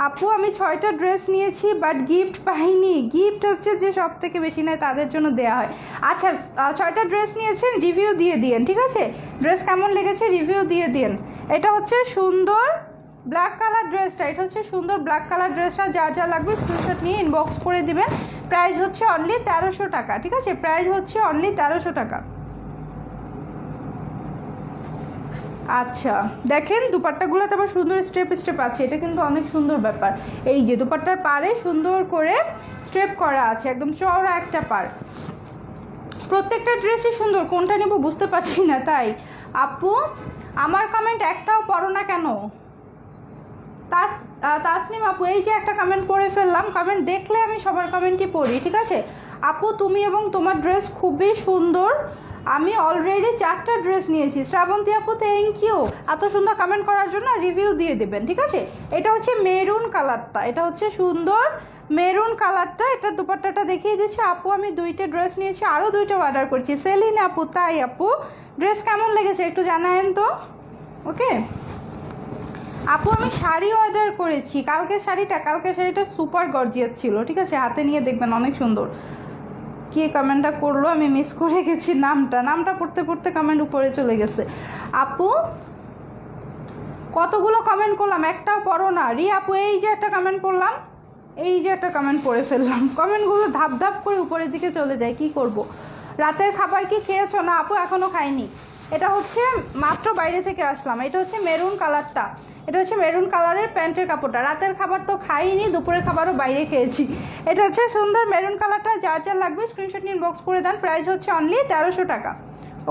S1: আপু আমি 6টা ড্রেস নিয়েছি বাট গিফট পাইনি, গিফট হচ্ছে যে সব থেকে বেশি নেয় তাদের জন্য দেওয়া হয়। আচ্ছা 6টা ড্রেস নিয়েছেন, রিভিউ দিয়ে দিয়েন, ঠিক আছে। ড্রেস কেমন লেগেছে রিভিউ দিয়ে দিয়েন। এটা হচ্ছে সুন্দর ব্ল্যাক কালার ড্রেসটা, এটা হচ্ছে সুন্দর ব্ল্যাক কালার ড্রেসটা, যা যা লাগবে স্ক্রিনশট নিয়ে ইনবক্স করে দিবেন। প্রাইস হচ্ছে অনলি 1300 টাকা, ঠিক আছে, প্রাইস হচ্ছে অনলি 1300 টাকা। আচ্ছা দেখেন দুপাট্টাগুলোতে আবার সুন্দর স্টেপ স্টেপ আছে, এটা কিন্তু অনেক সুন্দর ব্যাপার। এই যে দুপাট্টার পাড়ে সুন্দর করে স্টেপ করা আছে, একদম চওড়া একটা পাড়। প্রত্যেকটা ড্রেসই সুন্দর, কোনটা নেব বুঝতে পারছি না। তাই আপু আমার কমেন্ট একটাও পড়ো না কেন? তাসনিম আপু এই যে একটা কমেন্ট পড়ে ফেললাম, কমেন্ট দেখলে আমি সবার কমেন্টই পড়ি, ঠিক আছে। আপু তুমি এবং তোমার ড্রেস খুবই সুন্দর, আমি অলরেডি 4টা ড্রেস নিয়েছি। শ্রাবন্তী আপু থ্যাংক ইউ এত সুন্দর কমেন্ট করার জন্য, রিভিউ দিয়ে দেবেন, ঠিক আছে। এটা হচ্ছে মেরুন কালারটা, এটা হচ্ছে সুন্দর মেরুন কালারটা। এটার দুপাট্টাটা দেখিয়ে দিচ্ছি। আপু আমি 2টা ড্রেস নিয়েছি, আরও 2টা অর্ডার করছি। সেলিন আপু তাই আপু ড্রেস কেমন লেগেছে একটু জানায়েন তো, ওকে। আপু আমি শাড়ি অর্ডার করেছি, কালকের শাড়িটা সুপার গর্জিয়াস ছিল, ঠিক আছে, হাতে নিয়ে দেখবেন অনেক সুন্দর। কে কমেন্টটা করলো আমি মিস করে গেছি নামটা পড়তে পড়তে কমেন্ট উপরে চলে গেছে। আপু কতগুলো কমেন্ট করলাম, একটাও পড়ো না। রি আপু এই যে একটা কমেন্ট করলাম, এই যে একটা কমেন্ট পড়ে ফেললাম, কমেন্টগুলো ধাপ ধাপ করে উপরের দিকে চলে যায়, কি করব। রাতের খাবার কি খেয়েছো? না আপু এখনও খাইনি, এটা হচ্ছে মাত্র বাইরে থেকে আসলাম। এটা হচ্ছে মেরুন কালারটা, এটা হচ্ছে মেরুন কালারের প্যান্টের কাপড়টা। রাতের খাবার তো খাইনি, দুপুরের খাবারও বাইরে খেয়েছি। এটা হচ্ছে সুন্দর মেরুন কালারটা, যার যা লাগবে স্ক্রিনশট নিয়ে বক্স করে দেন। প্রাইস হচ্ছে অনলি 1300 টাকা,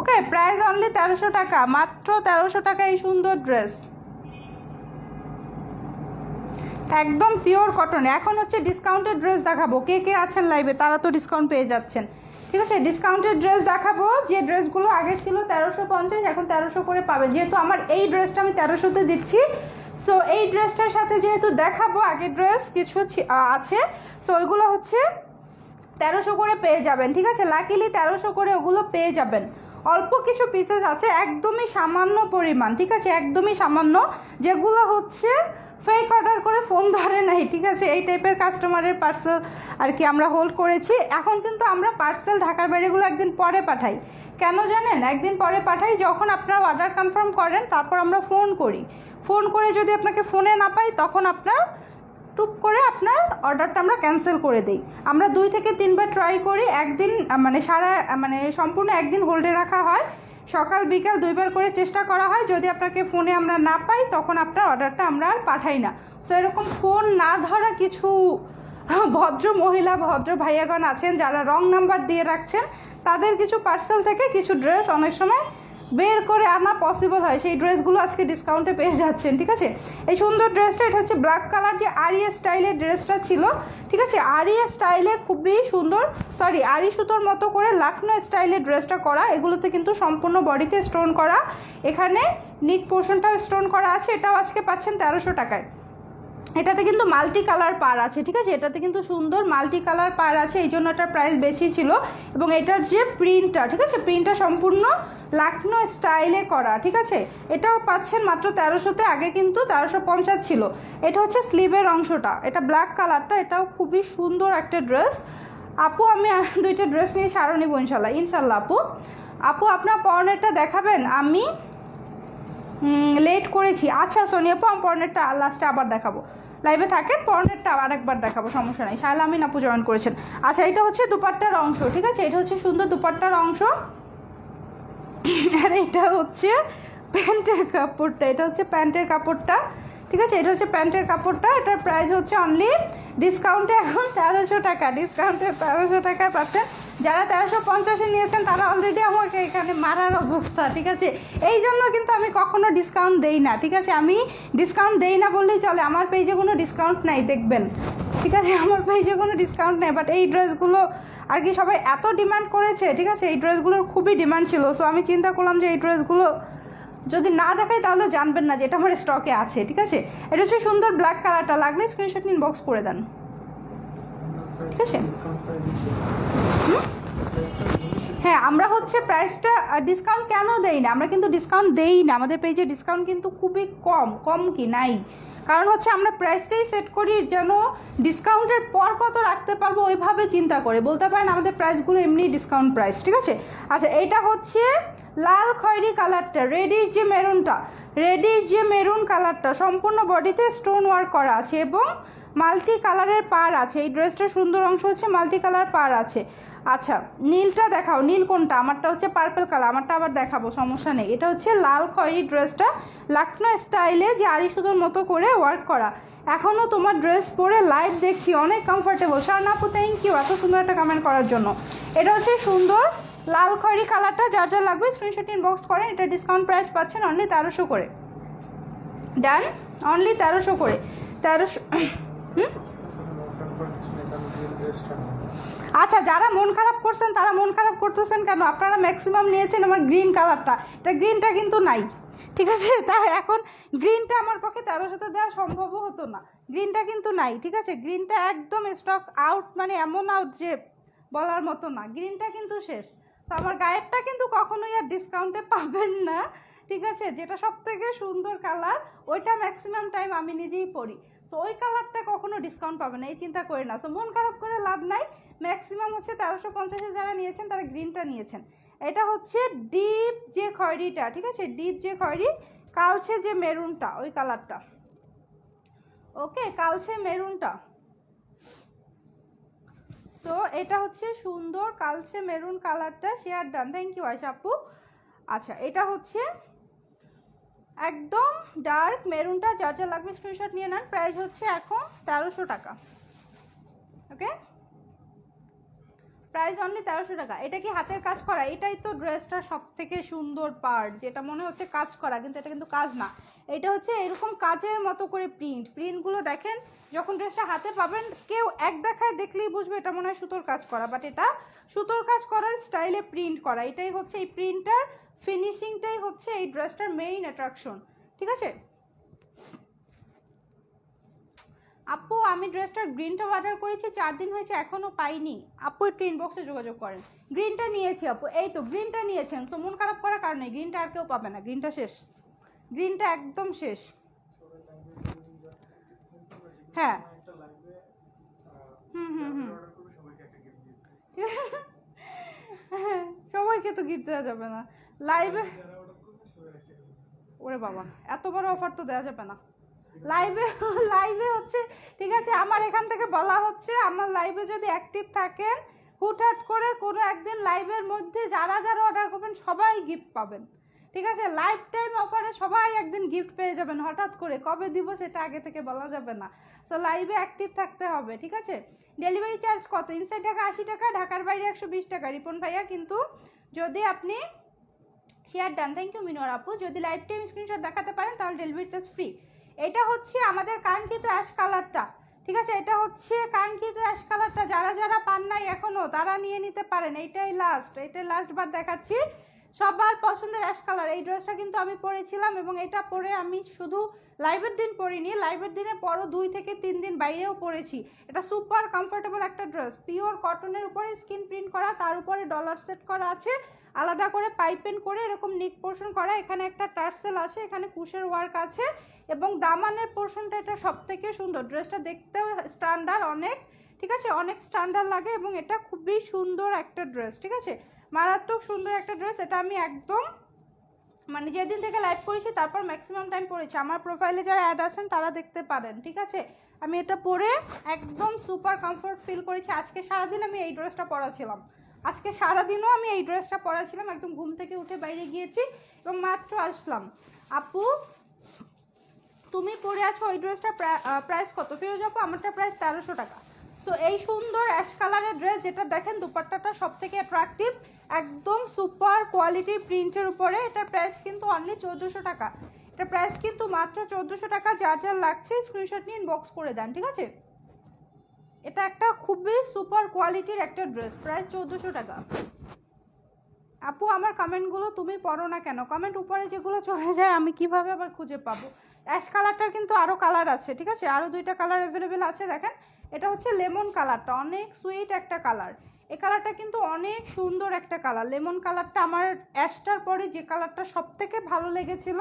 S1: ওকে, প্রাইস অনলি 1300 টাকা, মাত্র 1300 টাকা এই সুন্দর ড্রেস, একদম পিওর কটনে। এখন হচ্ছে ডিসকাউন্টেড ড্রেস দেখাবো, কে কে আছেন লাইভে তারা তো ডিসকাউন্ট পেয়ে যাচ্ছেন, ঠিক আছে। ডিসকাউন্টেড ড্রেস দেখাবো, যে ড্রেসগুলো আগে ছিল 1350 এখন 1300 করে পাবে। যেহেতু আমার এই ড্রেসটা আমি 1300-তে দিচ্ছি, সো এই ড্রেসটার সাথে যেহেতু দেখাবো আগের ড্রেস কিছু আছে, সো ওইগুলো হচ্ছে 1300 করে পেয়ে যাবেন, ঠিক আছে। লাকিলি 1300 করে ওগুলো পেয়ে যাবেন। অল্প কিছু পিসেস আছে, একদমই সামান্য পরিমাণ, ঠিক আছে, একদমই সামান্য, যেগুলো হচ্ছে ফেক অর্ডার করে ফোন ধরে নাই, ঠিক আছে। এই টাইপের কাস্টমারের পার্সেল আর কি আমরা হোল্ড করেছি। এখন কিন্তু আমরা পার্সেল ঢাকার বাইরেগুলো একদিন পরে পাঠাই, কেন জানেন? একদিন পরে পাঠাই যখন আপনারা অর্ডার কনফার্ম করেন, তারপর আমরা ফোন করি। ফোন করে যদি আপনাকে ফোনে না পাই তখন আপনার টুপ করে আপনার অর্ডারটা আমরা ক্যান্সেল করে দিই। আমরা 2 থেকে 3 বার ট্রাই করি, একদিন মানে সম্পূর্ণ একদিন হোল্ডে রাখা হয়, সকাল বিকাল 2 বার করে চেষ্টা করা হয়। যদি আপনাকে ফোনে আমরা না পাই তখন আপনার অর্ডারটা আমরা আর পাঠাই না। তো এরকম ফোন না ধরা কিছু ভদ্র মহিলা ভদ্র ভাইয়াগণ আছেন যারা রং নাম্বার দিয়ে রাখছেন, তাদের কিছু পার্সেল থেকে কিছু ড্রেস অনেক সময় বের করে আনা পসিবল হয়, সেই ড্রেসগুলো আজকে ডিসকাউন্টে পেয়ে যাচ্ছেন। ঠিক আছে, এই সুন্দর ড্রেসটা, এটা হচ্ছে ব্ল্যাক কালার যে আরিয়া স্টাইলের ড্রেসটা ছিল। ঠিক আছে, আরিয়া স্টাইলে খুবই সুন্দর, সরি আরি সুতোর মতো করে লাখনো স্টাইলের ড্রেসটা করা। এগুলোতে কিন্তু সম্পূর্ণ বডিতে স্টোন করা, এখানে নিক পোর্শনটাও স্টোন করা আছে। এটাও আজকে পাচ্ছেন 1300 টাকায়। এটাতে কিন্তু মাল্টি কালার পার আছে। ঠিক আছে, এটাতে কিন্তু সুন্দর মাল্টি কালার পার আছে, এই জন্য এটার প্রাইস বেশি ছিল। এবং এটার যে প্রিন্টটা, ঠিক আছে, প্রিন্টটা সম্পূর্ণ লাখনো স্টাইলে করা। ঠিক আছে, এটাও পাচ্ছেন মাত্র 1300-তে, আগে কিন্তু 1350 ছিল। এটা হচ্ছে স্লিভের অংশটা, এটা ব্ল্যাক কালারটা, এটাও খুবই সুন্দর একটা ড্রেস। আপু আমি 2টা ড্রেস নিয়ে আরও নেব ইনশাল্লাহ। ইনশাল্লাহ আপু আপনার পরনেরটা দেখাবেন? আমি লেট করেছি। আচ্ছা সোনিয়া আপু, আমি পরনেরটা লাস্টে আবার দেখাবো, লাইভে থাকেন, পরনেরটা আরেকবার দেখাবো, সমস্যা নাই। শায়লা আমিন আপু জয়েন করেছেন। আচ্ছা, এটা হচ্ছে দুপাট্টার অংশ। ঠিক আছে, এটা হচ্ছে সুন্দর দুপাট্টার অংশ। আর এটা হচ্ছে প্যান্টের কাপড়টা, এটা হচ্ছে প্যান্টের কাপড়টা। ঠিক আছে, এটা হচ্ছে প্যান্টের কাপড়টা। এটার প্রাইস হচ্ছে অনলি ডিসকাউন্টে এখন 1300 টাকা, ডিসকাউন্টে 1300 টাকায় পাচ্ছেন। যারা 1350-এ নিয়েছেন তারা অলরেডি আমাকে এখানে মারার অবস্থা। ঠিক আছে, এই জন্য কিন্তু আমি কখনো ডিসকাউন্ট দেই না। ঠিক আছে, আমি ডিসকাউন্ট দেই না বললেই চলে, আমার পেজে কোনো ডিসকাউন্ট নাই দেখবেন। ঠিক আছে, আমার পেজে কোনো ডিসকাউন্ট নেই, বাট এই ড্রেসগুলো আর কি সবাই এত ডিমান্ড করেছে। ঠিক আছে, এই ড্রেসগুলোর খুবই ডিমান্ড ছিল। সো আমি চিন্তা করলাম যে এই ড্রেসগুলো যদি না দেখাই তাহলে জানবেন না যে এটা আমার স্টকে আছে। ঠিক আছে, এটা হচ্ছে সুন্দর ব্ল্যাক কালারটা, লাগলে স্ক্রিনশট নিন, বক্স করে দেন। ঠিক আছে, হ্যাঁ আমরা হচ্ছে প্রাইসটা ডিসকাউন্ট কেন দেই না, আমরা কিন্তু ডিসকাউন্ট দেই না, আমাদের পেজে ডিসকাউন্ট কিন্তু খুবই কম কি নাই। কারণ হচ্ছে আমরা প্রাইসটাই সেট করি যেন ডিসকাউন্টের পর কত রাখতে পারবো ওইভাবে চিন্তা করে। বলতে পারেন আমাদের প্রাইসগুলো এমনি ডিসকাউন্ট প্রাইস। ঠিক আছে, আচ্ছা এটা হচ্ছে লাল খয়েরি কালারটা, রেডির যে মেরুন কালারটা সম্পূর্ণ বডিতে স্টোন ওয়ার্ক করা আছে এবং মাল্টি কালারের পার আছে। এই ড্রেসটার সুন্দর অংশ হচ্ছে মাল্টি কালার পার আছে। আচ্ছা নীলটা দেখাও, নীল কোনটা? আমারটা হচ্ছে পার্পল কালার, আমারটা আবার দেখাবো, সমস্যা নেই। এটা হচ্ছে লাল খয়েরি ড্রেসটা, লাখনো স্টাইলে যে আড়ি সুতোর মতো করে ওয়ার্ক করা। এখনও তোমার ড্রেস পরে লাইভ দেখছি, অনেক কমফোর্টেবল। শারনা আপু থ্যাংক ইউ এত সুন্দর একটা কমেন্ট করার জন্য। এটা হচ্ছে সুন্দর লাল খয়েরি কালারটা, যার যার লাগবে স্ক্রিনশট ইনবক্স করেন। এটা ডিসকাউন্ট প্রাইস পাচ্ছেন অনলি 1300 করে। ডান, অনলি 1300 করে। 1300। আচ্ছা, যারা মন খারাপ করছেন তারা মন খারাপ করতেছেন কেন? আপনারা ম্যাক্সিমাম নিয়েছেন আমার গ্রিন কালারটা, এটা গ্রিনটা কিন্তু নাই। ঠিক আছে, তাই এখন গ্রিনটা আমার পক্ষে 1300-তে দেওয়া সম্ভবও হতো না, গ্রিনটা কিন্তু নাই। ঠিক আছে, গ্রিনটা একদম স্টক আউট, মানে এমন আউট যে বলার মতো না, গ্রিনটা কিন্তু শেষ। তো আমার গায়েরটা কিন্তু কখনোই আর ডিসকাউন্টে পাবেন না। ঠিক আছে, যেটা সব থেকে সুন্দর কালার ওইটা ম্যাক্সিমাম টাইম আমি নিজেই পরি, তো ওই কালারটা কখনো ডিসকাউন্ট পাবে না, এই চিন্তা করি না। তো মন খারাপ করে লাভ নাই, ম্যাক্সিমাম হচ্ছে 1350-এ যারা নিয়েছেন তারা গ্রিনটা নিয়েছেন। এটা হচ্ছে ডিপ যে খয়েরিটা, ঠিক আছে, ডিপ যে খয়েরি, কালছে যে মেরুনটা, ওই কালারটা। ওকে, কালছে মেরুনটা। সো এটা হচ্ছে সুন্দর কালছে মেরুন কালারটা। Share done, thank you Ayesha আপু। আচ্ছা এটা হচ্ছে একদম ডার্ক মেরুনটা, যার যা লাগবে স্ক্রিনশট নিয়ে নেন। প্রাইস হচ্ছে এখন 1300 টাকা। ওকে, প্রাইস অনলি 1300 টাকা। এটা কি হাতের কাজ করা? এটাই তো ড্রেসটার সব থেকে সুন্দর পার্ট, যেটা মনে হচ্ছে কাজ করা কিন্তু এটা কিন্তু কাজ না। এটা হচ্ছে এরকম কাজের মতো করে প্রিন্টগুলো দেখেন, যখন ড্রেসটা হাতে পাবেন কেউ এক দেখায় দেখলেই বুঝবে এটা মনে হয় সুতোর কাজ করা, বাট এটা সুতোর কাজ করার স্টাইলে প্রিন্ট করা। এটাই হচ্ছে এই প্রিন্টার ফিনিশিংটাই হচ্ছে এই ড্রেসটার মেইন অ্যাট্রাকশন। ঠিক আছে আপু, আমি ড্রেসটার গ্রিনটা অর্ডার করেছি, 4 দিন হয়েছে এখনো পাইনি। আপু একটু ইনবক্সে যোগাযোগ করেন। গ্রিনটা নিয়েছি আপু, এই তো গ্রিনটা নিয়েছেন, তো মন খারাপ করার কারণে গ্রিনটা আর কেউ পাবে না, গ্রিনটা শেষ, গ্রিনটা একদম শেষ। হ্যাঁ সবাইকে তো গিফট দেওয়া যাবে না লাইভে। ওরে বাবা, এত বড় অফার তো দেওয়া যাবে না লাইভে। লাইভে হচ্ছে ঠিক আছে, আমার এখান থেকে বলা হচ্ছে আমার লাইভে যদি অ্যাক্টিভ থাকেন, হুটহাট করে কোনো একদিন লাইভের মধ্যে যারা যারা অর্ডার করবেন সবাই গিফট পাবেন, ঠিক আছে? লাইফ টাইম অফারে সবাই একদিন গিফট পেয়ে যাবেন, হঠাৎ করে কবে দিব সেটা আগে থেকে বলা যাবে না। সো লাইভে অ্যাক্টিভ থাকতে হবে, ঠিক আছে? ডেলিভারি চার্জ কত? ইনসাইড ঢাকা 80 টাকা, ঢাকার বাইরে 120 টাকা রিপন ভাইয়া। কিন্তু যদি আপনি শেয়ার ডান, থ্যাংক ইউ মিনোর আপু, যদি লাইফ টাইম স্ক্রিনশট দেখাতে পারেন তাহলে ডেলিভারি চার্জ ফ্রি। এটা হচ্ছে আমাদের কাঙ্ক্ষিত অ্যাশ কালারটা, ঠিক আছে? এটা হচ্ছে কাঙ্ক্ষিত অ্যাশ কালারটা, যারা যারা পান নাই এখনো তারা নিয়ে নিতে পারেন। এইটাই লাস্ট বার দেখাচ্ছি। সবার পছন্দের অ্যাশ কালার। এই ড্রেসটা কিন্তু আমি পরেছিলাম এবং এটা পরে আমি শুধু লাইভের দিন পরিনি, লাইভের দিনে পরও 2 থেকে 3 দিন বাইরেও পরেছি। এটা সুপার কমফোর্টেবল একটা ড্রেস, পিওর কটনের উপরে স্কিন প্রিন্ট করা, তার উপরে ডলার সেট করা আছে, আলাদা করে পাইপেন করে এরকম নিক পোর্শন করা, এখানে একটা টার্সেল আছে, এখানে কুশের ওয়ার্ক আছে এবং দামানের পোর্শনটা এটা সব থেকে সুন্দর। ড্রেসটা দেখতেও স্ট্যান্ডার্ড অনেক, ঠিক আছে? অনেক স্ট্যান্ডার্ড লাগে এবং এটা খুবই সুন্দর একটা ড্রেস, ঠিক আছে? মারাত্মক সুন্দর একটা ড্রেস। এটা আমি একদম মানে যেদিন থেকে লাইভ করেছি তারপর ম্যাক্সিমাম টাইম পরেছি, আমার প্রোফাইলে যারা অ্যাড আছেন তারা দেখতে পারেন, ঠিক আছে? আমি এটা পরে একদম সুপার কমফোর্ট ফিল করেছি। আজকে সারাদিন আমি এই ড্রেসটা পরাছিলাম, আজকে সারাদিনও আমি এই ড্রেসটা পরাছিলাম। একদম ঘুম থেকে উঠে বাইরে গিয়েছি এবং মাত্র আসলাম। আপু তুমি পরে আছো ওই ড্রেসটা প্রাইস কত? ফিরোজ আপু আমারটা প্রাইস 1300 টাকা। সো এই সুন্দর অ্যাশ কালারের ড্রেস, যেটা দেখেন দুপাট্টাটা সব থেকে অ্যাট্রাকটিভ, একদম সুপার কোয়ালিটির প্রিন্টের উপরে। এটার প্রাইস কিন্তু অনলি 1400 টাকা। এটার প্রাইস কিন্তু মাত্র 1400 টাকা। যার যার লাগছে স্ক্রিনশট নিয়ে ইনবক্স করে দেন, ঠিক আছে? এটা একটা খুবই সুপার কোয়ালিটির একটা ড্রেস, প্রাইস 1400 টাকা। আপু আমার কমেন্টগুলো তুমি পড়ো না কেন? কমেন্ট উপরে যেগুলো চলে যায় আমি কিভাবে আবার খুঁজে পাবো? অ্যাশ কালারটার কিন্তু আরও কালার আছে, ঠিক আছে? আরও 2টা কালার অ্যাভেলেবেল আছে। দেখেন এটা হচ্ছে লেমন কালারটা, অনেক সুইট একটা কালার। এই কালারটা কিন্তু অনেক সুন্দর একটা কালার। লেমন কালারটা আমার অ্যাশটার পরে যে কালারটা সব থেকে ভালো লেগেছিল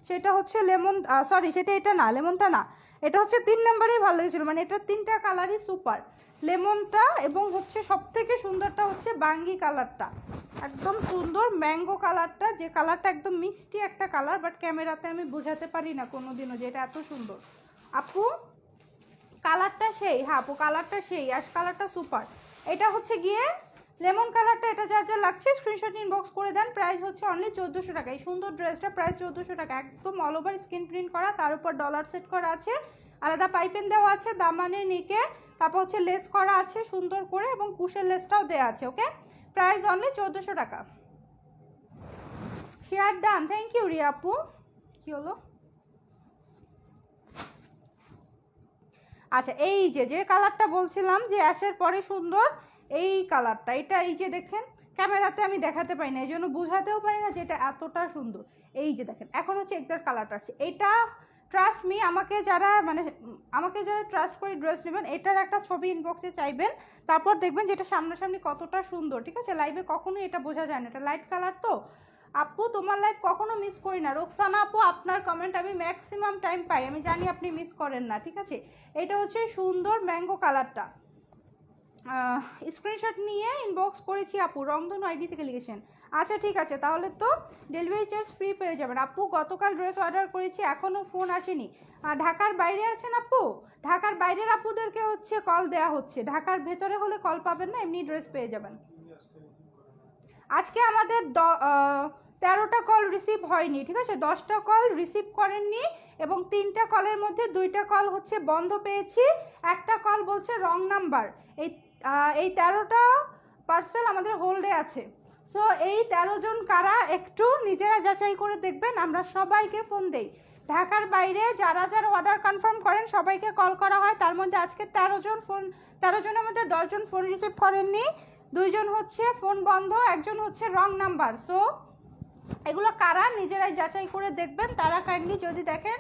S1: সেটা হচ্ছে লেমন, সরি সেটা এটা না, লেমনটা না, এটা হচ্ছে 3 নম্বরেই ভালো লেগেছিলো। মানে এটা 3টা কালারই সুপার, লেমনটা এবং হচ্ছে সব থেকে সুন্দরটা হচ্ছে বাঙ্গি কালারটা, একদম সুন্দর ম্যাঙ্গো কালারটা, যে কালারটা একদম মিষ্টি একটা কালার, বাট ক্যামেরাতে আমি বোঝাতে পারি না কোনোদিনও যে এটা এত সুন্দর। আপু কালারটা সেই, হ্যাঁ আপু কালারটা সেই, অ্যাশ কালারটা সুপার। এটা হচ্ছে গিয়ে লেমন কালারটা। এটা যা যা লাগছে স্ক্রিনশট ইনবক্স করে দেন। প্রাইস হচ্ছে অনলি 1400 টাকা। এই সুন্দর ড্রেসটা প্রাইস 1400 টাকা, একদম অল ওভার স্ক্রিন প্রিন্ট করা, তার উপর ডলার সেট করা আছে, আলাদা পাইপেন দেওয়া আছে দামানের নিকে, তারপর হচ্ছে লেস করা আছে সুন্দর করে এবং কুশের লেসটাও দেওয়া আছে। ওকে, প্রাইস অনলি 1400 টাকা। Share done, thank you Riya আপু। কি হলো? আচ্ছা এই যে কালারটা বলছিলাম যে অ্যাশের পরে সুন্দর, এই কালারটা, এটা এই যে দেখেন ক্যামেরাতে আমি দেখাতে পাই না, এই জন্য বোঝাতেও পারি না যে এটা এতটা সুন্দর। এই যে দেখেন এখন হচ্ছে এক্সাক্ট কালারটা আছে। এটা ট্রাস্ট মি, আমাকে যারা ট্রাস্ট করে ড্রেস নেবেন এটার একটা ছবি ইনবক্সে চাইবেন, তারপর দেখবেন যে এটা সামনাসামনি কতটা সুন্দর, ঠিক আছে? লাইভে কখনোই এটা বোঝা যায় না, এটা লাইট কালার তো। আপু তোমার লাইভ কখনো মিস করি না। রোকসানা আপু আপনার কমেন্ট আমি ম্যাক্সিমাম টাইম পাই, আমি জানি আপনি মিস করেন না, ঠিক আছে? এটা হচ্ছে সুন্দর ম্যাঙ্গো কালারটা, স্ক্রিনশট নিয়ে ইনবক্স করেছি আপু, রংধনু আইডি থেকে লিখেছেন। আচ্ছা ঠিক আছে, তাহলে তো ডেলিভারি চার্জ ফ্রি পেয়ে যাবেন। আপু গতকাল ড্রেস অর্ডার করেছি, এখনও ফোন আসেনি। ঢাকার বাইরে আছেন আপু? ঢাকার বাইরের আপুদেরকে হচ্ছে কল দেওয়া হচ্ছে, ঢাকার ভেতরে হলে কল পাবেন না, এমনি ড্রেস পেয়ে যাবেন। আজকে আমাদের 13টা কল রিসিভ হয়নি, ঠিক আছে? 10টা কল রিসিভ করেননি এবং 3টা কলের মধ্যে 2টা কল হচ্ছে বন্ধ পেয়েছি, একটা কল বলছে রং নাম্বার। এই 13টা পার্সেল আমাদের হোল্ডে আছে। সো এই 13 জন কারা একটু নিজেরা যাচাই করে দেখবেন, আমরা সবাইকে ফোন দেই। ঢাকার বাইরে যারা যারা অর্ডার কনফার্ম করেন সবাইকে কল করা হয়, তার মধ্যে আজকে 13 জনের মধ্যে 10 জন ফোন রিসিভ করেননি, 2 জন হচ্ছে ফোন বন্ধ, একজন হচ্ছে রং নাম্বার। সো এগুলো কারা নিজেরাই যাচাই করে দেখবেন। তারা কাইন্ডলি যদি দেখেন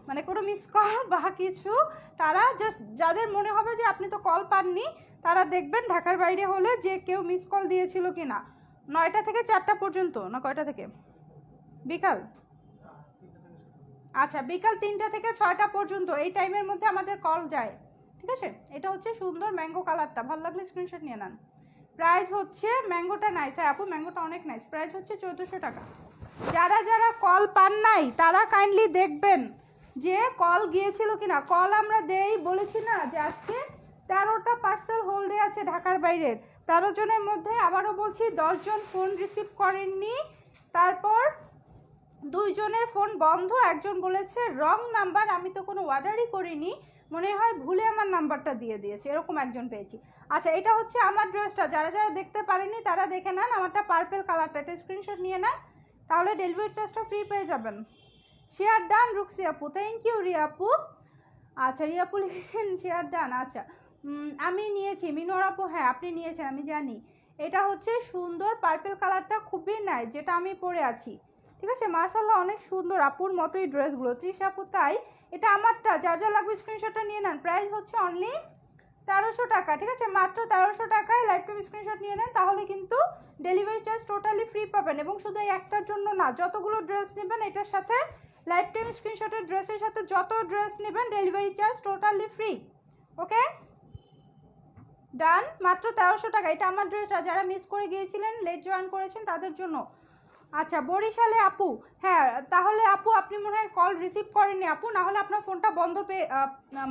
S1: মানে কোনো মিস কল বা কিছু, তারা জাস্ট যাদের মনে হবে যে আপনি তো কল পাননি, তারা দেখবেন ঢাকার বাইরে হলে যে কেউ মিস কল দিয়েছিল কি না। 9টা থেকে 4টা পর্যন্ত না কয়টা থেকে? বিকাল, আচ্ছা বিকাল 3টা থেকে 6টা পর্যন্ত, এই টাইমের মধ্যে আমাদের কল যায়, ঠিক আছে? এটা হচ্ছে সুন্দর ম্যাঙ্গো কালারটা, ভালো লাগলে স্ক্রিনশট নিয়ে নেন। প্রাইস হচ্ছে ম্যাঙ্গোটা নাইস, হ্যাঁ আপু ম্যাঙ্গোটা অনেক নাইস। প্রাইস হচ্ছে 1400 টাকা। যারা যারা কল পান নাই তারা কাইন্ডলি দেখবেন যে কল গিয়েছিল কিনা। কল আমরা দেই বলেছি না, যে আজকে 13টা পার্সেল হোল্ডে আছে ঢাকার বাইরের। 13 জনের মধ্যে আবারও বলছি 10 জন ফোন রিসিভ করেননি, তারপর 2 জনের ফোন বন্ধ, একজন বলেছে রং নাম্বার, আমি তো কোনো অর্ডারই করিনি, মনে হয় ভুলে আমার নাম্বারটা দিয়ে দিয়েছে, এরকম একজন পেয়েছি। আচ্ছা এটা হচ্ছে আমার ড্রেসটা, যারা যারা দেখতে পারেনি তারা দেখে নেন, আমারটা পার্পেল কালারটা, এটা স্ক্রিনশট নিয়ে নেন, তাহলে ডেলিভারি চার্জটা ফ্রি পেয়ে যাবেন। শেয়ার ডান রুক্সি আপু, থ্যাংক ইউ রিয়া আপু। আচ্ছা রিয়া আপু লিখেছেন শেয়ার ডান। আচ্ছা আমি নিয়েছি, মিনোর আপু হ্যাঁ আপনি নিয়েছেন আমি জানি। এটা হচ্ছে সুন্দর পার্পেল কালারটা, খুবই নাইস, যেটা আমি পরে আছি, ঠিক আছে মাশাআল্লাহ অনেক সুন্দর, আপুর মতোই ড্রেসগুলো। তৃষা আপু তাই, এটা আমারটা, যা যা লাগবে স্ক্রিনশটটা নিয়ে নেন। প্রাইস হচ্ছে অনলি 1300 টাকা, ঠিক আছে মাত্র 1300 টাকায় লাইভ টাইম স্ক্রিনশট নিয়ে নেন, তাহলে কিন্তু ডেলিভারি চার্জ টোটালি ফ্রি পাবেন। এবং শুধু এই একটার জন্য না, যতগুলো ড্রেস নেবেন এটার সাথে লাইভ টাইম স্ক্রিনশটের ড্রেসের সাথে যত ড্রেস নেবেন ডেলিভারি চার্জ টোটালি ফ্রি। ওকে ডান, মাত্র 1300 টাকা। এটা আমার ড্রেসটা, যারা মিস করে গিয়েছিলেন লেট জয়েন করেছেন তাদের জন্য। আচ্ছা বরিশালে আপু, হ্যাঁ তাহলে আপু আপনি মনে হয় কল রিসিভ করেননি আপু, না হলে আপনার ফোনটা বন্ধ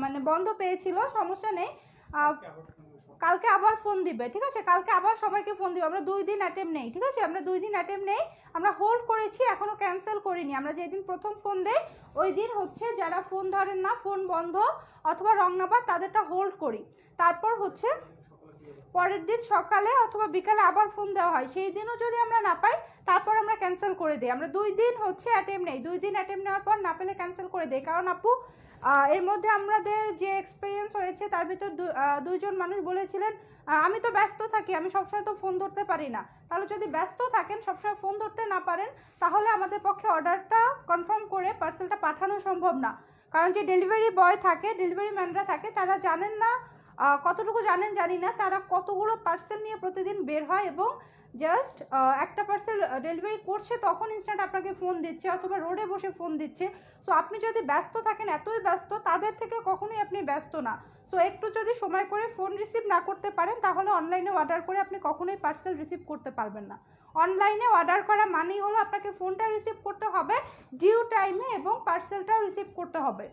S1: মানে বন্ধ পেয়েছিল, সমস্যা নেই, কালকে আবার ফোন দিবে, ঠিক আছে কালকে আবার সবাইকে ফোন দিবে। আমরা 2 দিন অ্যাটেম্প নেই, ঠিক আছে আমরা 2 দিন অ্যাটেম্প নেই, আমরা হোল্ড করেছি, এখনো ক্যান্সেল করিনি। আমরা যেদিন প্রথম ফোন দেই ওই দিন হচ্ছে যারা ফোন ধরেন না, ফোন বন্ধ অথবা রং নাম্বার, তাদেরটা হোল্ড করি, তারপর হচ্ছে পরের দিন সকালে অথবা বিকালে আবার ফোন দেওয়া হয়, সেই দিনও যদি আমরা না পাই তারপর আমরা ক্যান্সেল করে দিই। আমরা 2 দিন হচ্ছে অ্যাটেম্প নেই, 2 দিন অ্যাটেম্প নেওয়ার পর না পেলে ক্যান্সেল করে দিই। কারণ আপু এর মধ্যে আমাদের যে এক্সপিরিয়েন্স হয়েছে তার ভিতর 2 জন মানুষ বলেছিলেন আমি তো ব্যস্ত থাকি, আমি সবসময় তো ফোন ধরতে পারি না। তাহলে যদি ব্যস্ত থাকেন, সবসময় ফোন ধরতে না পারেন, তাহলে আমাদের পক্ষে অর্ডারটা কনফার্ম করে পার্সেলটা পাঠানো সম্ভব না। কারণ যে ডেলিভারি বয় থাকে, ডেলিভারি ম্যানরা থাকে, তারা জানেন না, কতটুকু জানেন জানি না, তারা কতগুলো পার্সেল নিয়ে প্রতিদিন বের হয় এবং জাস্ট একটা পার্সেল ডেলিভারি করছে তখন ইনস্ট্যান্ট আপনাকে ফোন দিচ্ছে অথবা রোডে বসে ফোন দিচ্ছে। সো আপনি যদি ব্যস্ত থাকেন, এতই ব্যস্ত, তাদের থেকে কখনোই আপনি ব্যস্ত না। সো একটু যদি সময় করে ফোন রিসিভ না করতে পারেন, তাহলে অনলাইনে অর্ডার করে আপনি কখনোই পার্সেল রিসিভ করতে পারবেন না। অনলাইনে অর্ডার করা মানেই হলো আপনাকে ফোনটা রিসিভ করতে হবে ডিউ টাইমে এবং পার্সেলটাও রিসিভ করতে হবে।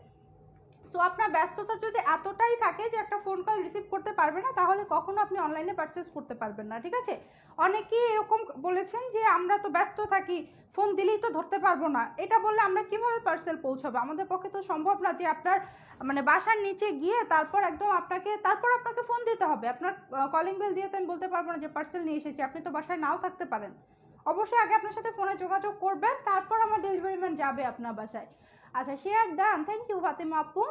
S1: সো আপনার ব্যস্ততা যদি এতটাই থাকে যে একটা ফোন কল রিসিভ করতে পারবে না, তাহলে কখনো আপনি অনলাইনে পারচেস করতে পারবেন না, ঠিক আছে। অনেকেই এরকম বলেছেন যে আমরা তো ব্যস্ত থাকি, ফোন দিলেই তো ধরতে পারবো না, এটা বললে আমরা কিভাবে পার্সেল পৌঁছাবো? আমাদের পক্ষে তো সম্ভব না যে আপনার মানে বাসার নিচে গিয়ে তারপর একদম আপনাকে ফোন দিতে হবে। আপনার কলিং বেল দিয়ে তো আমি বলতে পারবো না যে পার্সেল নিয়ে এসেছি, আপনি তো বাসায় নাও থাকতে পারেন। অবশ্যই আগে আপনার সাথে ফোনে যোগাযোগ করবেন, তারপর আমার ডেলিভারি ম্যান যাবে আপনার বাসায়। আচ্ছা share done, thank you Fatema আপু।